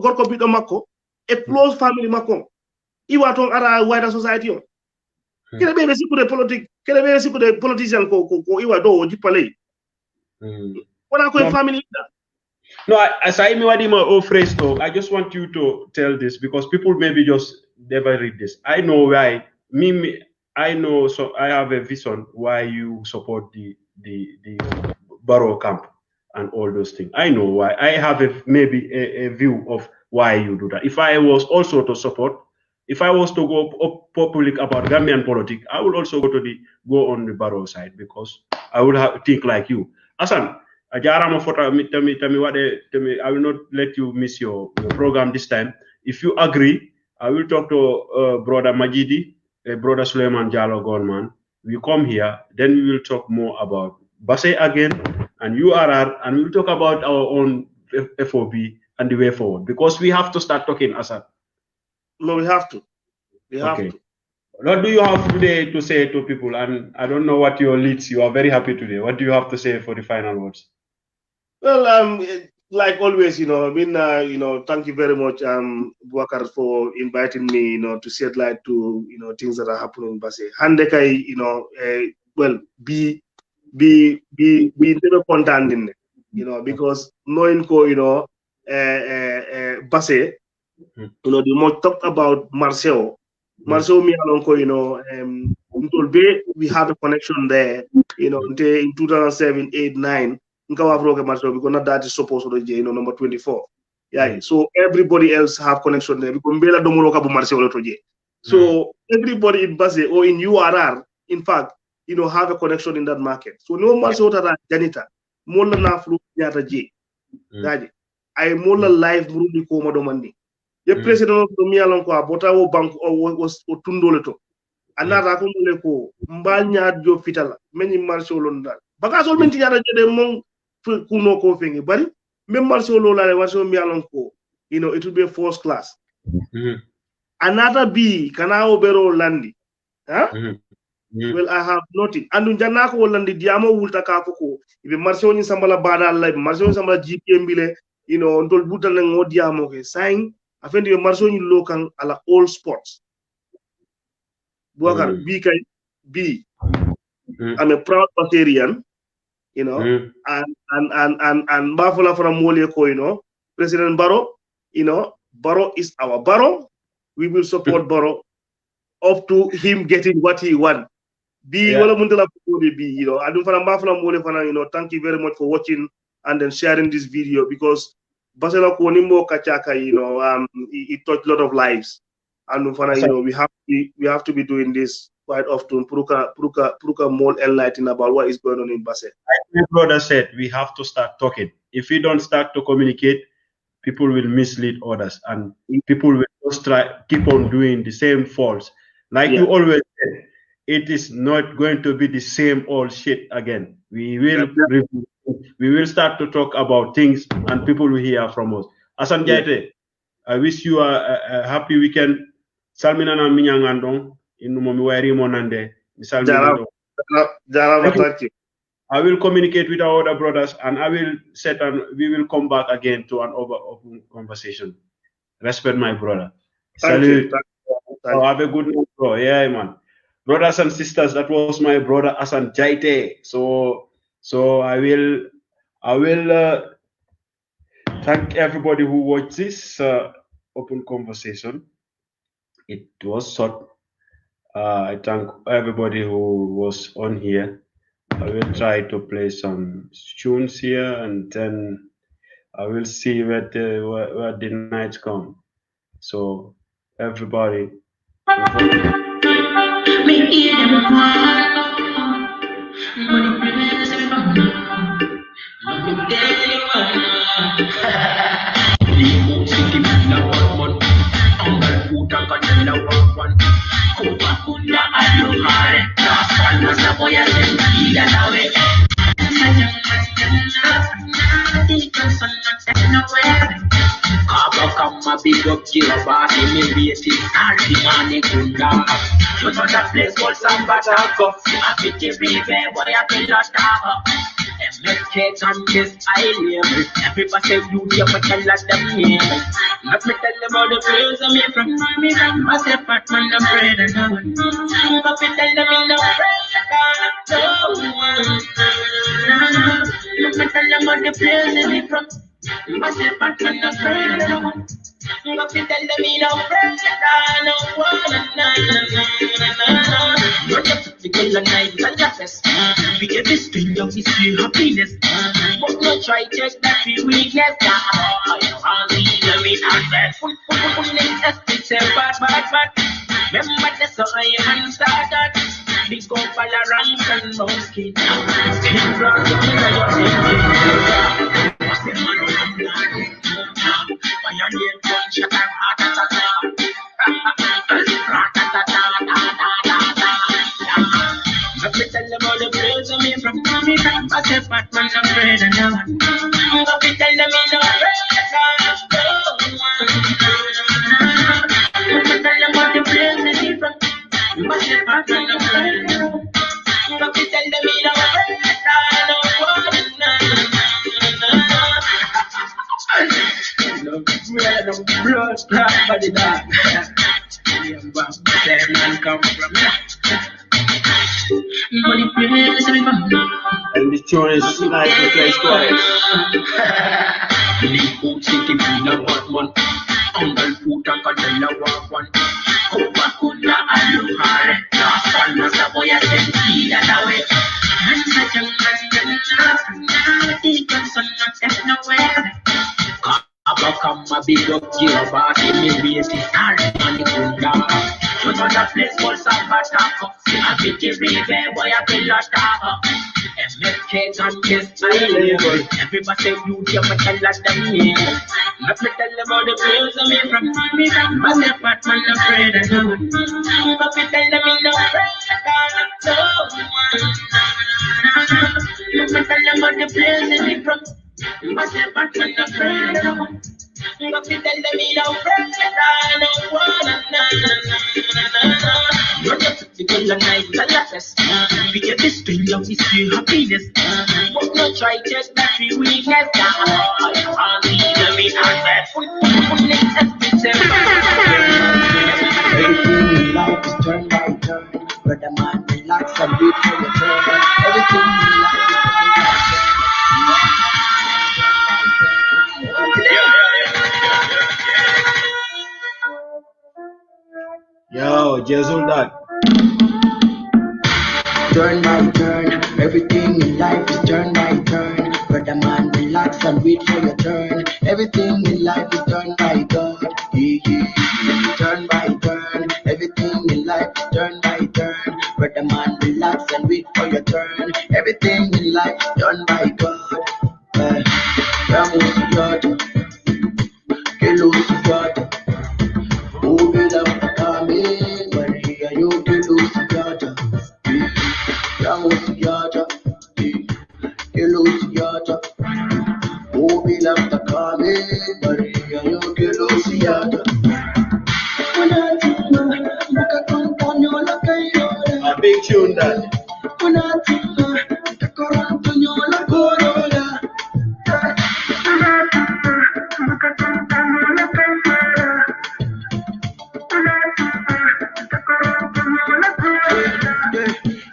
gorko bido makko e close family makko iwa ton ara wider society on kele be sikude politique kele be sikude politician ko iwa do o jippalay wala ko family no, as I phrase talk, I just want you to tell this because people maybe just never read this. I know why I know, so I have a vision why you support the Barrow camp and all those things. I know why. I have maybe a view of why you do that. If I was also to support, if I was to go up public about Gambian politics, I would also go on the Barrow side because I would think like you. Assan, I will not let you miss your program this time. If you agree, I will talk to brother Majidi, brother Suleiman Jalo Gorman. We come here, then we will talk more about Basse again and URR, and we will talk about our own FOB and the way forward because we have to start talking, Assan. No, we have to. Okay. What do you have today to say to people? And I don't know what your leads. You are very happy today. What do you have to say for the final words? Well, like always, thank you very much, Buakar, for inviting me, to shed light to, things that are happening in Basse. Handekai, well, be never content because knowing Basse, the more talked about Marcel me along we have a connection there, in 2007, 8, 9. Because not that is supposed to number 24. Yeah. So everybody else have connection there because so everybody in Basse or in URR, in fact, have a connection in that market. So no Marcel that Janita, Mola na flu yata J. I mola live Murundi ko madomandi. The president of the Mialon ko abota o bank was tundole to. Another ko mole ko mbal nyaat jo fitala meni Marcel londa. Bagasol menti nyaata jede mong kuno ko fengi bari même Marcel lola le Marcel Mialon ko it will be a first class. Another B kana obero landi. Well, I have nothing. And jana ko landi diamo wulta ka ko ibe Marcel ni sambala badal la Marcel ni sambala GPM bile ndol butal na ngodiamo ke sign afin de Marcel ni lokan ala all sports. Buakar B I'm a proud Baserian, and Bafula from Moleko, President Barrow, Barrow is our Barrow. We will support Barrow up to him getting what he wants. Wala mundala B, Adun Fana Bafula Mole, thank you very much for watching and then sharing this video because Basela Konimbo Kachaka, it touched a lot of lives. And we have to be doing this quite often. Pruka more enlightened about what is going on in Basse. My brother said we have to start talking. If we don't start to communicate, people will mislead others, and people will just keep on doing the same faults. Like you always said, it is not going to be the same old shit again. We will start to talk about things, and people will hear from us. Assan Jaiteh, I wish you a happy weekend. Salminana minyangandong inu momi wairi monande. Thank you. I will communicate with our other brothers and we will come back again to an open conversation. Respect my brother. Salute. Have a good night, bro. Yeah, man. Brothers and sisters, that was my brother Assan Jaiteh. So I will thank everybody who watched this open conversation. It was short. I thank everybody who was on here. I will try to play some tunes here, and then I will see where the nights come. So everybody. a big up Gilbert, me waiting all the money kunda. Just on that place called Sambatako, I fit the river, boy, I feel a tava. MSK and this island, everybody say you hear what I let them hear. Let me tell them all the praise of me from myself, but man, I'm afraid I know. Let me tell them in the praise of God. Let me tell them all the praise of me from myself, but man, I'm afraid I know. Let me tell them in the praise of God. You're just the girl and night and your best. Because this thing of is real happiness. But no try check that we weakness. You can't see them in our best. Full it's a bad. Remember the soil and started. Big up all around and no skin. Skin from the middle of your what's the man of the land? Why are you going to shut up? Let me tell them all the praise of me from me. I said, Batman, I'm afraid I know. Let me tell them in the praise of God. Let me tell them all the praise of me from I said, Batman, I'm afraid I know. Let me tell them in the praise of God. Blood, body, dog. Come from And the tune is like the place twice. Food city in one. Uncle food and Candela walk one. Coca-Cola and Luhare. Last one was a boy at the tea and away. And such a man, even son not there's nowhere. Come a big up Gilbert, me waiting all the money kunda. Just on that place called Sambatako, I fit the river, boy, I feel a tava. MSK and this island, everybody say you hear what I let them hear. Let me tell them all the praise of me from myself, but man, I'm afraid I know. Let me tell them in the praise of God. Let me tell them all the praise of me from myself, but man, I'm afraid I know. Let me tell them in the praise of God. You're just the girl and night and your best. We get this thing of is real happiness. But no try check that we weakness. You can't see them in our bed. Everything in life is turn by turn. Brother man, relax and wait for your turn. Everything in life is turn by turn. Yo, Jesuldat. Turn by turn, everything in life is turn by turn. Brother man, relax and wait for your turn. Everything in life is turn by God. Turn by turn, everything in life is turn by turn. Brother man, relax and wait for your turn. Everything in life is done by God. Vamos yata, kilo yata, ubila kame, Maria yo kilo yata. Vamos yata, kilo yata, ubila kame, Maria yo kilo yata. A big tune that.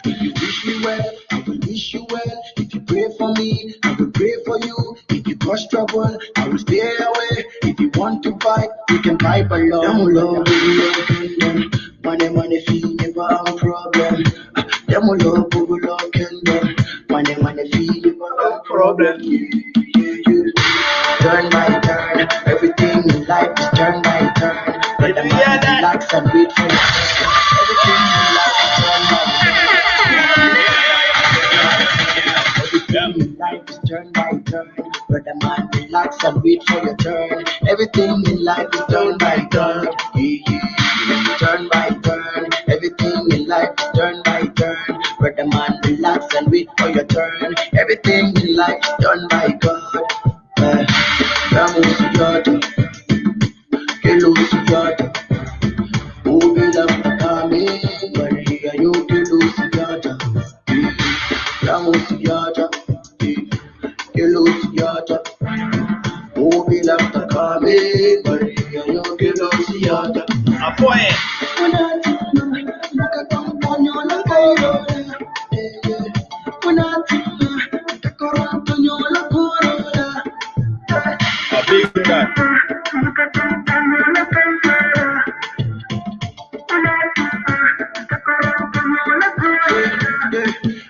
If you wish me well, I will wish you well. If you pray for me, I will pray for you. If you cause trouble, I will stay away. If you want to fight, we can fight by love. Money, fee, never have a problem. Them will love, kingdom. Money, fee, never have a problem. Turn by turn, everything in life is turn by turn. Let the man relax and wait for you. Everything in life is turn by turn. Everything in life is turn by turn. Brother man, relax and wait for your turn. Everything in life is turn by turn. Turn by turn. Everything in life is turn by turn. Brother man, relax and wait for your turn. Everything in life is done by God. Vamos yata, Yamusiata, Elusiata, Mobilata Kame, Maria, Yokelosiata. Apoye. A big that.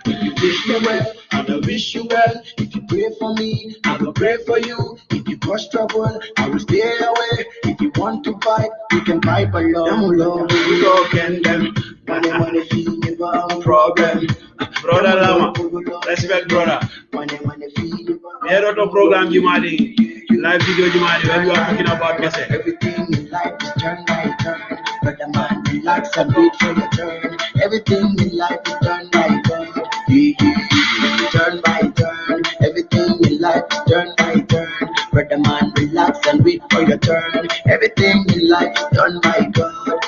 If you wish me well, and I wish you well. If you pray for me, I will pray for you. If you cause trouble, I will stay away. If you want to fight, we can fight for love. Love, we go again them. Money, feel never a problem. Brother Lama, respect brother. Money, feel We had a program Jumadi, live video Jumadi, when we are talking about Base. everything in life is turn by turn. But the man relax and wait for your turn. Everything in life is turn by turn. Turn by turn. Everything in life is turn by turn. But the man relax and wait for your turn. Everything in life is done by God.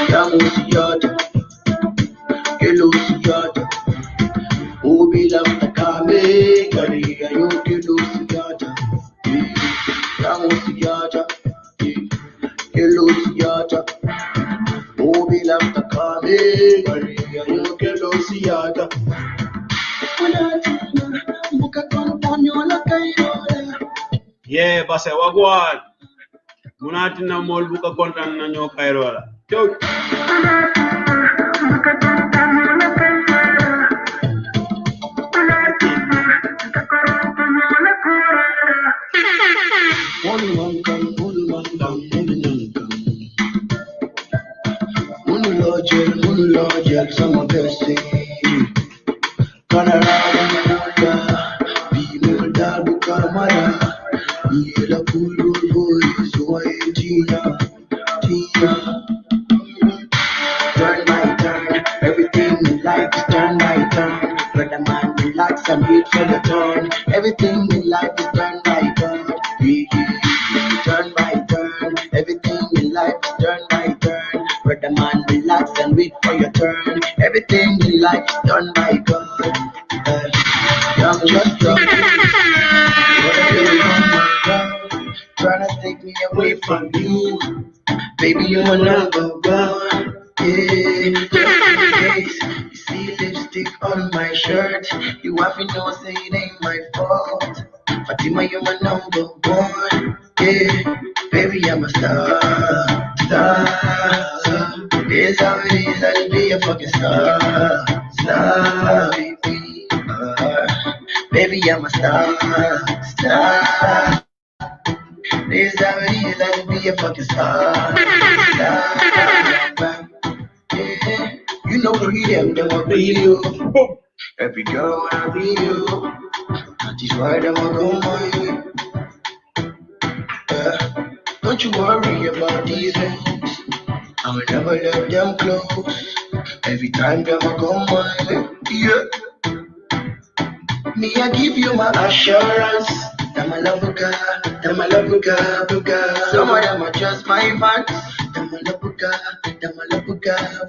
Yamusiata, Elusiata, Mobilata Kame, Maria, Yokelosiata, Yamusiata, Elusiata, Mobilata Kame, Maria, Yokelosiata. Yeah, Base, wagwan. Munati na mol buka kontan na nyo kairola. Chow. Munulojel, some of us say, Kanara, be Mulda, Bukamara, Yela Kulu boys, Tina. Turn by turn, everything in life is turn by turn. Let the man relax and wait for the turn. Everything in life is turn by turn. Turn by turn, everything in life is turn by turn. Let the man relax and wait for your turn. Everything in life is done by God. I'm just trying to take me away from you. Baby, you're my number one. Yeah, just in case you see lipstick on my shirt, you have to know say it ain't my fault. Fatima, you're my number one. Yeah, baby, I'm a star. This how it is, I'll be a fucking star. Baby. Baby, I'm a star. This how it is, I'll be a fucking star. Yeah. You know the rhythm, them will be you. Every girl wanna be you. That is why them will go my way. Don't you worry about these things. I will never let them close. Every time them will go my way. Yeah. Me, I give you my assurance. Them I love a girl, them I love a girl, Some of them are just my fans. Them I love a girl, them I love a girl,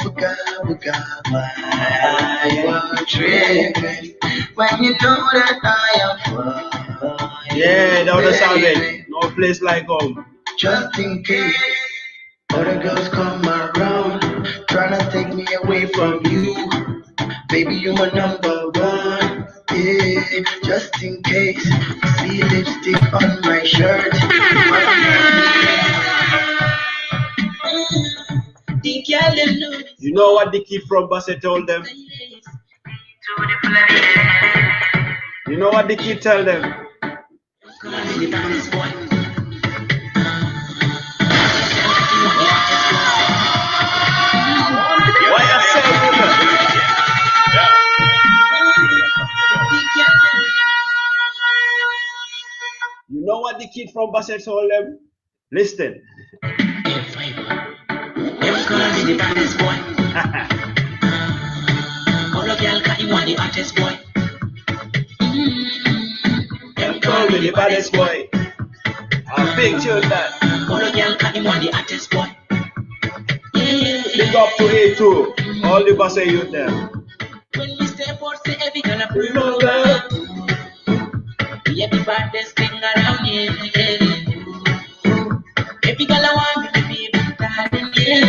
Why you tripping when you know that I am fine? Yeah, that was savage. No place like home. Just in case other girls come around, trying to take me away from you. Baby, you're my number one. Yeah, just in case you see lipstick on my shirt. You know what the kid from Basse told them? You know what the kid tell them? Why I say You know what the kid from Basse told them? Listen. Them gonna be the baddest boy. All of y'all got him on the hottest boy. Them call me the baddest boy. I'll big tune that. All of y'all got him on the hottest boy. Big up to A2. All the Basse youth there. When we step out, say every girl You know that. Yeah, the baddest thing around here. Every girl I want to be darling, yeah.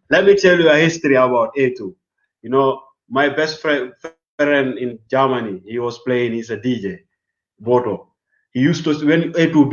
Let me tell you a history about A2. You know, my best friend in Germany, he was playing, he's a DJ, Boto. He used to, when A2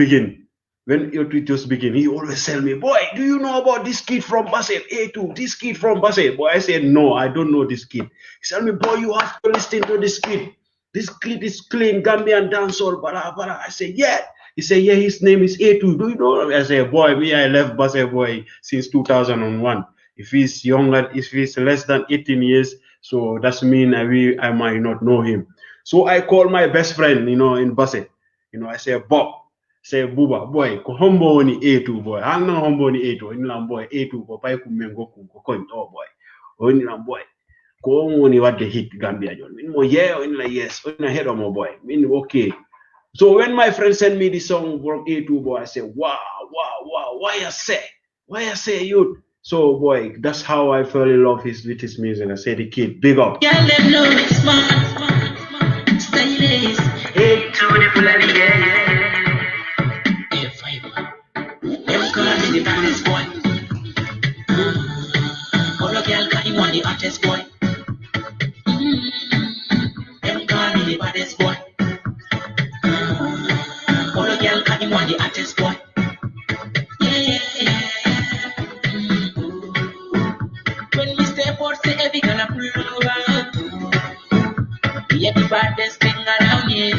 just begin, he always tell me, boy, do you know about this kid from Basset, A2, this kid from Basset? Boy, I said, no, I don't know this kid. He told me, boy, you have to listen to this kid. This kid is clean Gambian dancehall, blah, blah. I said, yeah. He said, yeah, his name is A2. Do you know? I said, boy, me, I left Basset boy since 2001. If he's younger, if he's less than 18 years, so that's mean I might not know him. So I call my best friend, you know, in Basset. You know, I say, Bob, say, Buba, boy, ko hombo ni A2, boy. I'm not hombo ni A2. Ini lang boy, A2, ko pa kumengo ko coin, oh boy. Oh, ini lang boy. Ko ngoni what the hit Gambia John. Min mo yeah, in la yes, in head of my boy. Min okay. So when my friend sent me the song from A2, boy, I said, wow, why I say youth? So boy, that's how I fell in love with his music. I said the kid, big up. Yeah, them know it's smart, stylish. Hey, to the full of the yeah, fiber. Them call me the baddest boy. All of y'all got him on the hottest boy. Them call me the baddest boy. All of y'all got him on the hottest boy. Yeah. When we step out, say every girl a pull over. Yeah, the baddest thing around here.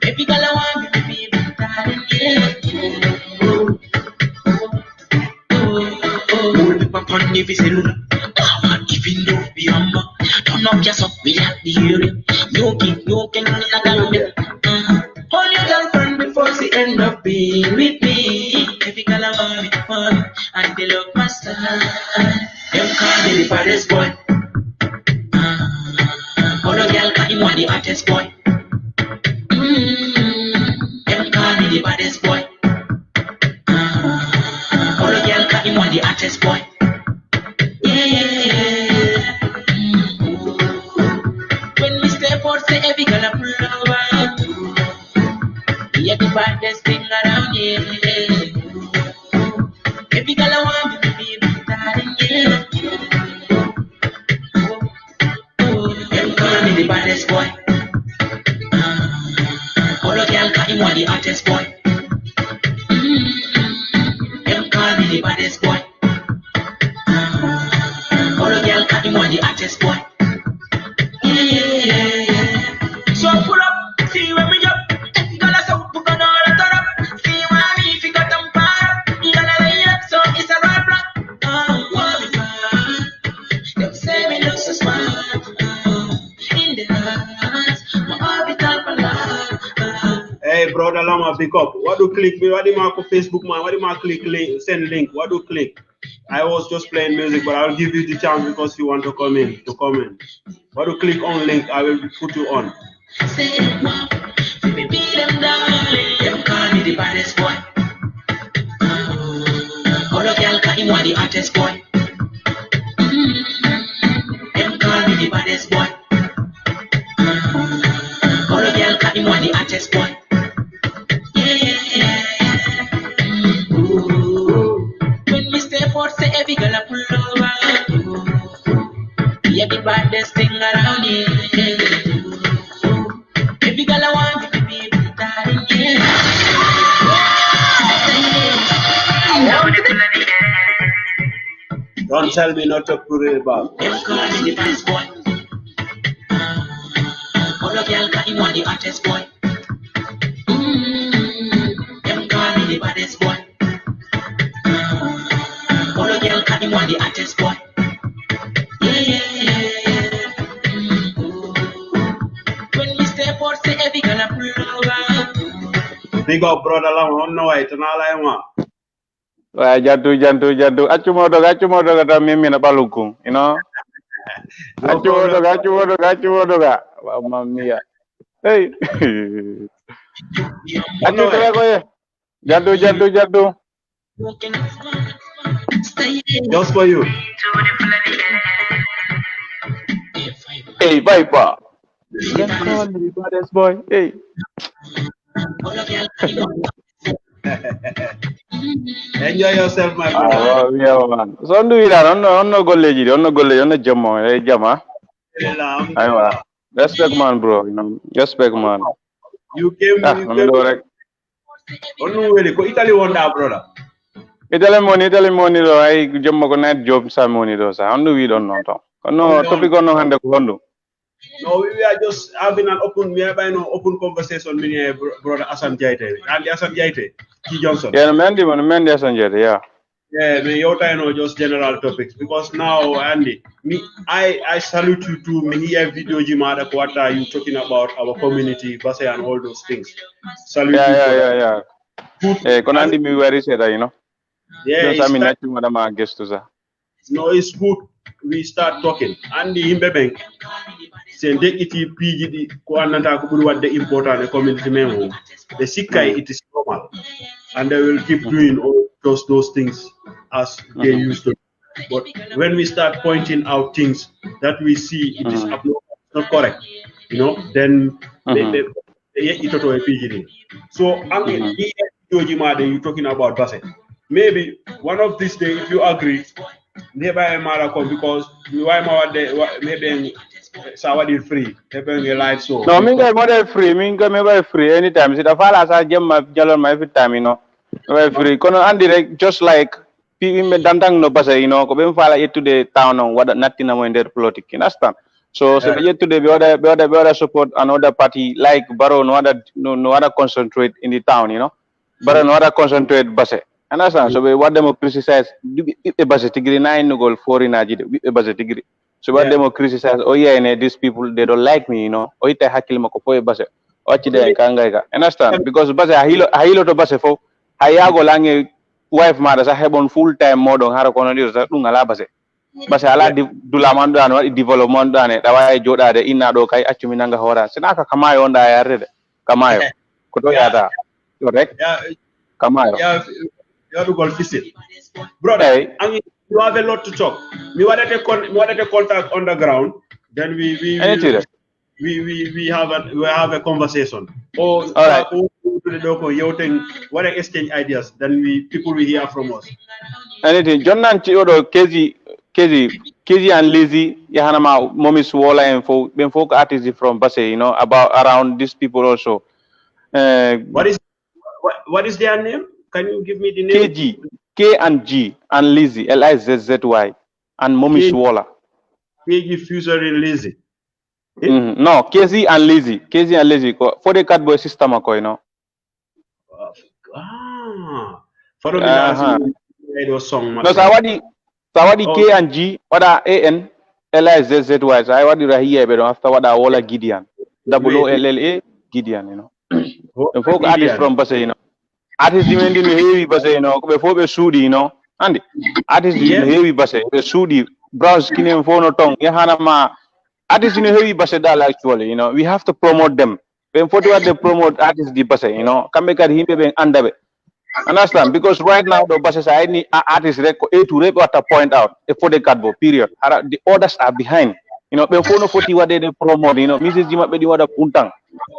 Every girl I want me to be darling, yeah. Hold up upon the cellular. Even though we humble, turn up just up, we like the area. No king, in a Gambia. Hold your girlfriend before she end up being with me. Every girl I want me to fall, and they look my style. Them call me the baddest boy. All the girl got him on the hottest boy. Them call me the baddest boy. All the girl got him on the hottest boy. Yeah. When we step out, say every girl a pull over. Yeah, the baddest thing around here. Every girl I want me to be darling, yeah. Them call me the baddest boy. All the girl got him on the hottest boy. Them call me the baddest boy. All the girl got him on the hottest boy. Yeah. So pull up, see when we jump. Girl a so put on all the turn up. See when me if you got them fire. Girl a lay up, so it's a right block. What is that? Them say me look so smart. In the heart, my orbital for love. Hey, brother Lama, pick up. What do click? What do you mark on Facebook, man? What do you mark click link? Send link. What do click? I was just playing music, but I'll give you the chance because you want to come in. What do click on link? I will put you on. Say wow, me beat them down. Them call me the baddest boy. All the girl got him on the hottest boy. Them call me the baddest boy. All the girl got him on the hottest boy. Yeah. When we step out, say every girl a pull over. Yeah, the baddest thing around here. Every girl I want me to be darling, yeah. Don't tell me not to put it back. Them call me the baddest boy. All the girl got him on the hottest boy. Them call me the baddest boy. All the girl got him on the hottest boy. Yeah. When we step out, say every girl a pull over. Big up, brother Lama. On the way to Nala. Wah, jatuh. Acu modo kata mimi na balukung, you know. Acu modo ga. Mamma mia. Hey. Acu kaya ko ya. Jatuh. Just for you. Hey, Viper. Them call me the baddest boy. Hey. Enjoy yourself, my brother. Oh, yeah, man. So, do it. On no college. On no college. On no jama. Hey, jama. Aywa. Alhamdulillah. Respect, man, bro. You know, respect, man. You came, Ah, you I'm came. do Onu wele ko Italy wonda, brother. Itali money do. I jama ko night job sa money do sa. On do we don't know. No Only on. topic on no hande ko hondo. No, we are just having an open, we are having an open conversation with brother Assan Jaiteh. And Assan Jaiteh, G. Johnson. Yeah, Mendi Assan Jaiteh, yeah. Yeah, me your time know just general topics because now Andy, me I salute you too. Me here video Jimada Kwata you talking about our community, Base and all those things. Salute you for that. Yeah. Good. Eh, konandi mi wari seda, you know. Yeah, Don't say it's me time. not you madam a guest to sa. No, it's good. We start talking. Andy Himbe send it PGD ko ananta ko buri wadde important community memo. The sikai it is normal. And they will keep doing all those things as they used to. But when we start pointing out things that we see it is abnormal, not correct, then they it auto a PGD. So you're talking about Basse. Maybe one of these days, if you agree, never a marathon because why maybe Sawadi free, maybe a live show. No, minga me free anytime. See the fala sa gem ma jalon ma every time, you know. Me free. Kono andi rek just like people me dantang no basa, you know, ko be fala yet to the town on what nothing na mo in their politic. You understand? So se yet to the be other support another party like Baro no other concentrate in the town, you know. Baro no other concentrate basa. Understand? So we what them criticize be basa tigri na in goal for in ajide be basa tigri. So what them criticize, oh yeah, and these people they don't like me, you know. Oh ite hakil mako po base. O chide kanga ka. Understand? Because base hilo to base fo hayago lange wife mada sa hebon full time modo haro kono dir sa dunga la base. Base ala di dulamando an wadi development ane dawa e joda de inna do kai accumi nanga hora. Sinaka kamayo onda yarde de. Kamayo. Koto yata. Correct? Kamayo. Yeah, you have to go visit. Brother, Hey. I mean, you have a lot to talk. We wanted to contact on the ground. Then we have a conversation. Or All right. what exchange ideas. Then people will hear from us. Anything. John Nanchi odo Kezi and Lizzie Yahanama Mommy Swola and folk artists from Basse, you know, about around these people also. What is their name? Can you give me the name? KG, K and G and Lizzie, Lizzy and Mommy Swola. KG Fuser and Lizzie. No, KZ and Lizzie. For the cardboy system, you know. Follow me song. No, Sawadi K and G, what are AN, Lizzy. So I want to hear but after what are Ola Gideon. WOLLA Gideon, you know. The folk artists from Basse, you know. Artists demanding heavy Basse, you know, before the Sudi, you know. And artists heavy Basse, the Sudi, brown skin and phone tongue, Yahanama. Artists in heavy Basse actually, you know. We have to promote them. When what they promote artists the Basse, you know, come make at him being under. Understand? Because right now the Basse I need artists to rape what to point out for the cardboard period. The orders are behind. You know, before no 40 what they promote, you know, Mrs. Jima Bedi what a puntang.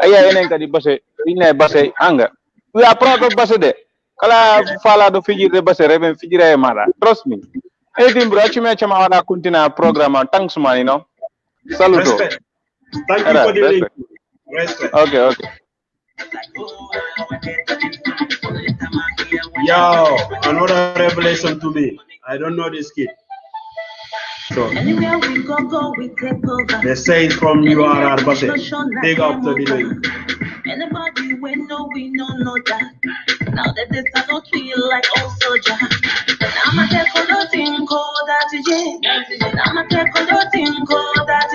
Aya enen kadi Basse, ina Basse anga. We are proud of Basse de. Kala fala do fiji de Basse reven fiji re mara. Trust me. Anything bro, chima chama wana kuntina program thanks man, you know. Saluto. Respect. Thank you for the link. Respect. Okay. Yo, another revelation to me. I don't know this kid. So, they say it's from URR Basse. Take up to the link. Anybody we know that. Now that this I don't feel like old soldier. I'ma take on the thing called that I'ma take on the thing called that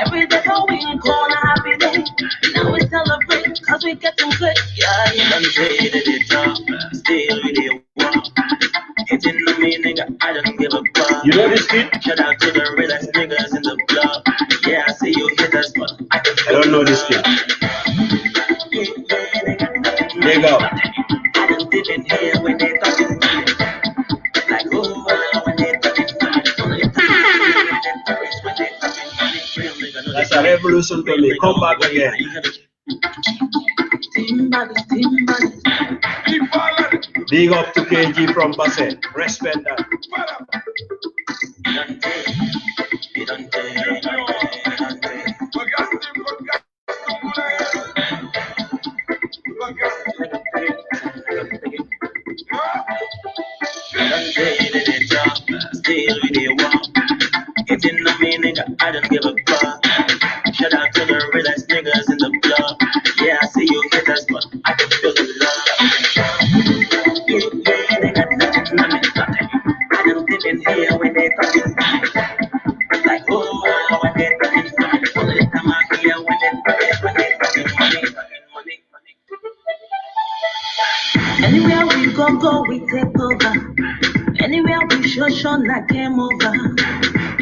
every day going call a happy day. Now we celebrate cause we getting good. Yeah. Let me say that it's tough, still really walk. Hitting on me, nigga, I don't give a fuck. You know this kid? Shout out to the realest niggas in the club. Yeah, I see you hit us, but I don't know this kid. There you go. I just didn't hear when they talking like, oh, when they talking a revolution to me. Come back again. Big up to KG from Basse. Respect that. Still with the walk. It's in the meaning, I don't give a fuck. Shout out to the realest niggas in the club. Yeah, I see you haters, but I can feel the love. Yeah, they got nothing on me, nothing. I don't live in here when they talking. Like, oh, when they talking money. Only time I hear when they talking money. Anywhere we go, we take over. Anywhere we show, like game over.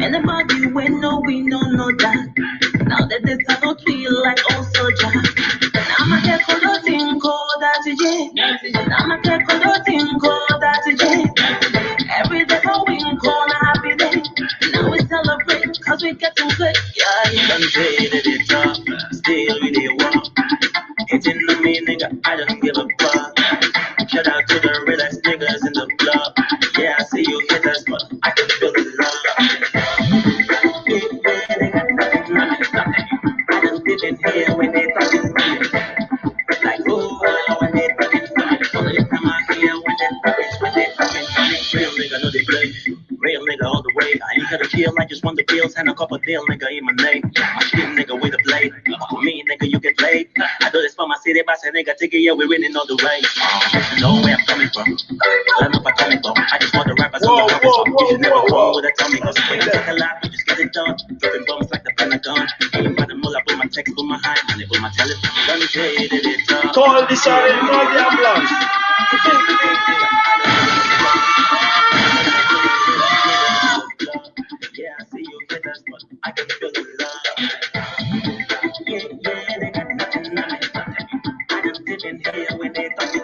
Anybody we know that. Now that this I don't feel like old soldier. Now I get thing called that Now I get thing called that Every day going corner happy day. Now we celebrate cause we getting good. Yeah, done traded it up. Still we they walk. Hitting the me nigga, I don't give a fuck. Shout out to the realest niggas in the club. Yeah, I see you haters, but I can feel the love. Yeah, they got nothing on me, nothing. I don't live in here when they talking money. Like, oh, when they talking money. Only time I hear when they talking money. Real nigga know they play. Real nigga all the way. I ain't gotta feel, I just want the bills and a couple deal, nigga, in my name. My shit, nigga, with a blade. For me, nigga, you get laid. I do this for my city, but I nigga, take it, yeah, we winning all the way. You know where I'm coming from. I know where I'm coming from. I just want the rappers on the horizon. You should never come with a Tommy, cause when you take a lot, you just get it done. Dropping bombs like the Pentagon. Aim by the mullah, put my text, put my high, and they put my telephone. Let me trade it up. Call this out and call the ambulance. Yeah, I see you haters, but I can feel the love. Yeah, they got nothing on me, nothing. I just live in here when they talking.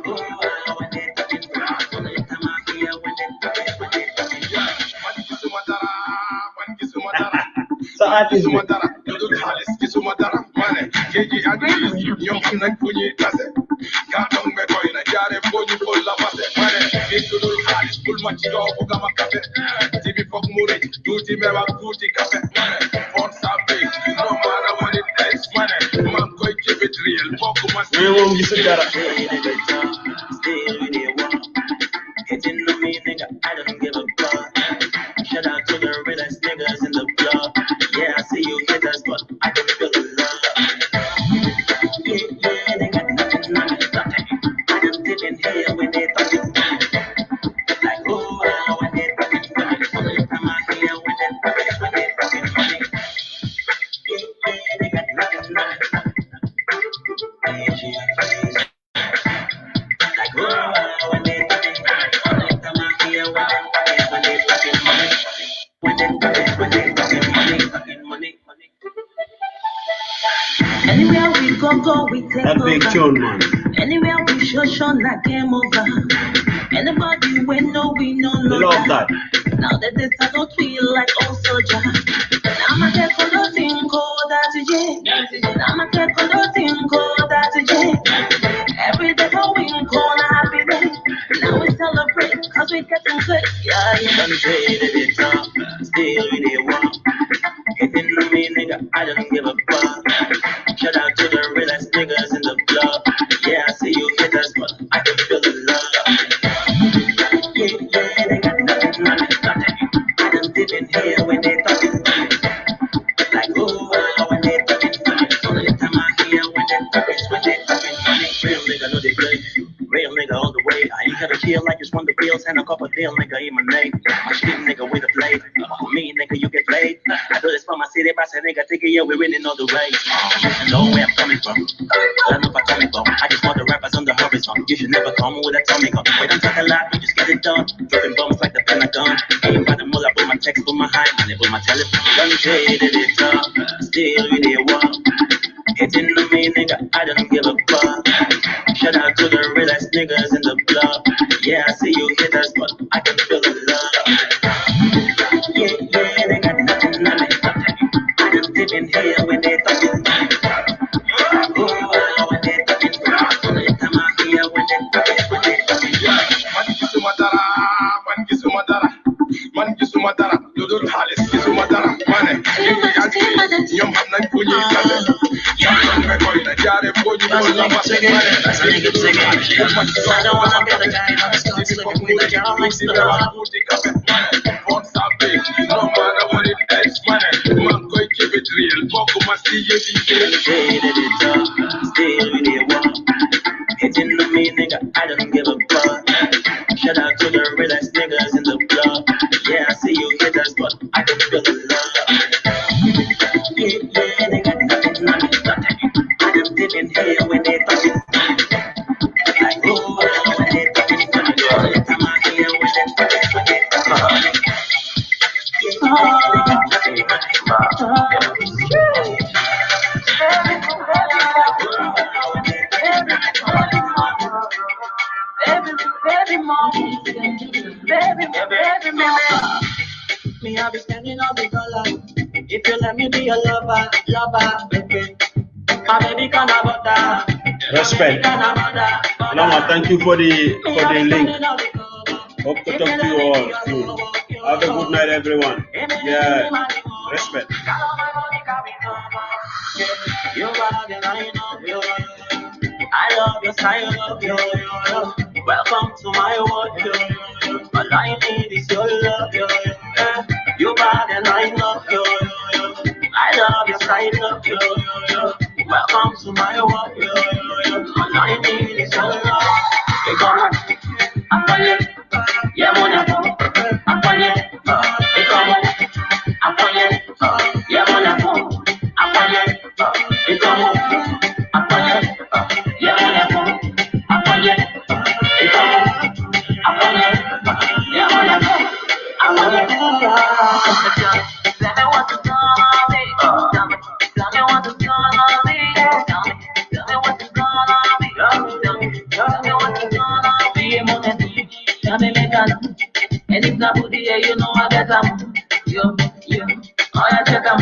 Oh, when they talking. Only time I hear when they talking. So artist me. We won't be so dara. Hitting the me nigga, I don't give a fuck. Shout out to the realest niggas in the club. Yeah, I see you haters, but I can feel the love. Yeah, they got nothing on me, nothing. I just live in here when they talking. Like, oh, when they talking money. Only time I hear when they talking money. Yeah, they got nothing on me, nothing. Like, oh, when they talking money. Only time I hear when they talking money. When they talking money. Anywhere we go, we take That big over. tune, man. Anywhere we show, like game over. Anybody we know Love that. Now that this I don't feel like old soldier. Now I get thing called that Now I get thing called that Every day going corner happy day. Now we celebrate cause we getting good. Yeah, done traded it up. Still we they walk. Hitting the me nigga, I don't give a fuck. Shout out to the realest niggas in the club. Yeah, I see you haters, but I can feel the love. Yeah, they got nothing on me, nothing. I don't live in here when they talking. Like, oh, when they talking money. Only time I hear when they talking money. Real nigga know they play. Real nigga all the way. I ain't gotta feel like just want the bills and a couple deal, nigga, in my name. My shit, nigga, with a blade. For me, nigga, you get laid. I do this for my city, but I say, nigga, take it, yeah, we winning all the way. You know where I'm coming from. I know where I'm coming from. I just want the rappers on the horizon. You should never come with a Tommy gun. We don't talk a lot, we just get it done. Dropping bombs like the Pentagon. Aim by the mullah, put my text, put my high, and they put my telephone. Done traded it up. Still we they walk. Hitting the me nigga, I don't give a fuck. Shout out to the realest niggas in the club. Yeah, I see you haters, but I can feel the love. Yeah, they got nothing on me, nothing. didn't hear when they touch it. Oh, when they touch it. Anytime I hear when they touch it, when they touch it. Man Gisumatara, Lulu Halis, Gisumatara, Mane, Yum Hanan Kuni, Yam Record, Jare, Pony, I don't wanna be the guy who starts looking with a girl next to the door. what's up, big? No matter what it is, man, go keep it real. Walk my see you, Still with the wall. Hitting on me, nigga, I don't give a fuck. Shout out to the realest niggas in the block. Yeah, I see you haters, but I can feel the love. Yeah, they got nothing on me. I just didn't hear when they touch it. Like, oh, when they touch it, when they touch it. Time I hear when they touch it, when they touch it. Me, I'll be standing on the dollar. If you let me be your lover, baby. My baby can't have that. Respect. Lama, thank you for the link. Hope to talk to you all soon. Have a good night, everyone. Yeah, respect. I love your style of yo. Welcome to my world, yo. All I need is your love, yo. You bad and I love you. I love your style of yo. Welcome to my world, yo. All I need is your love. Hey, come on, I'm on it. Yeah, money, I'm on it. Hey, come on, I'm on it. Yeah, money, I'm on it. Hey, come on, I'm on it. Yeah, money, I'm on it. Hey, come on, I'm on it. Yeah, money, I'm on it. Tell me what you gonna be. Tell me what you gonna be. Tell me what you gonna be. Tell me what you gonna be. Tell me make a look. And if not put the air, you know I get them. Yo, oh yeah, check them.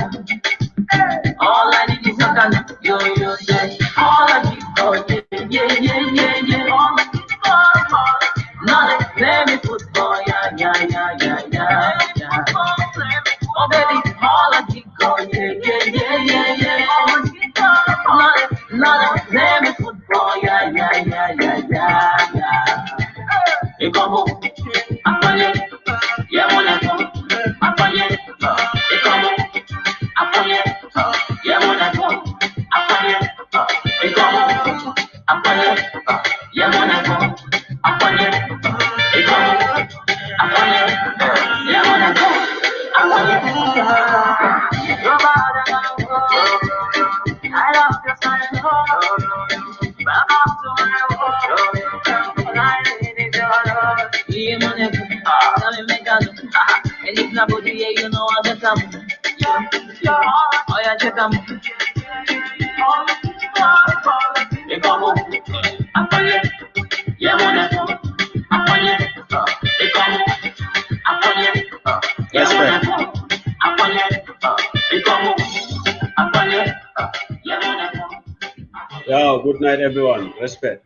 All I need is a gun. Yo, say. All I need, oh yeah. All I need, oh. Now they play me football, yeah. Oh baby, all I need, oh yeah. Now they play me football, yeah. Hey, come on, I'm on it. Yeah, wanna go, I'm on it. Hey, come on, I'm on it. Yeah, wanna go, I'm on it. Hey, come on, I'm on it. Yeah, wanna go, I'm on it. Hey, come on, I'm on it. Yeah, wanna go, I'm on it. You're bad and I love your style. Welcome to my world. I need your love. Yeah, money, tell me make a look. And if nobody here, you know I get them. Oh yeah, check them. Hey, come on, I'm on it. Yeah, money, I'm on it. Hey, come on, I'm on it. Yeah, money, I'm on it. Hey, come on, I'm on it. Yeah, money. Yeah, good night, everyone. Respect.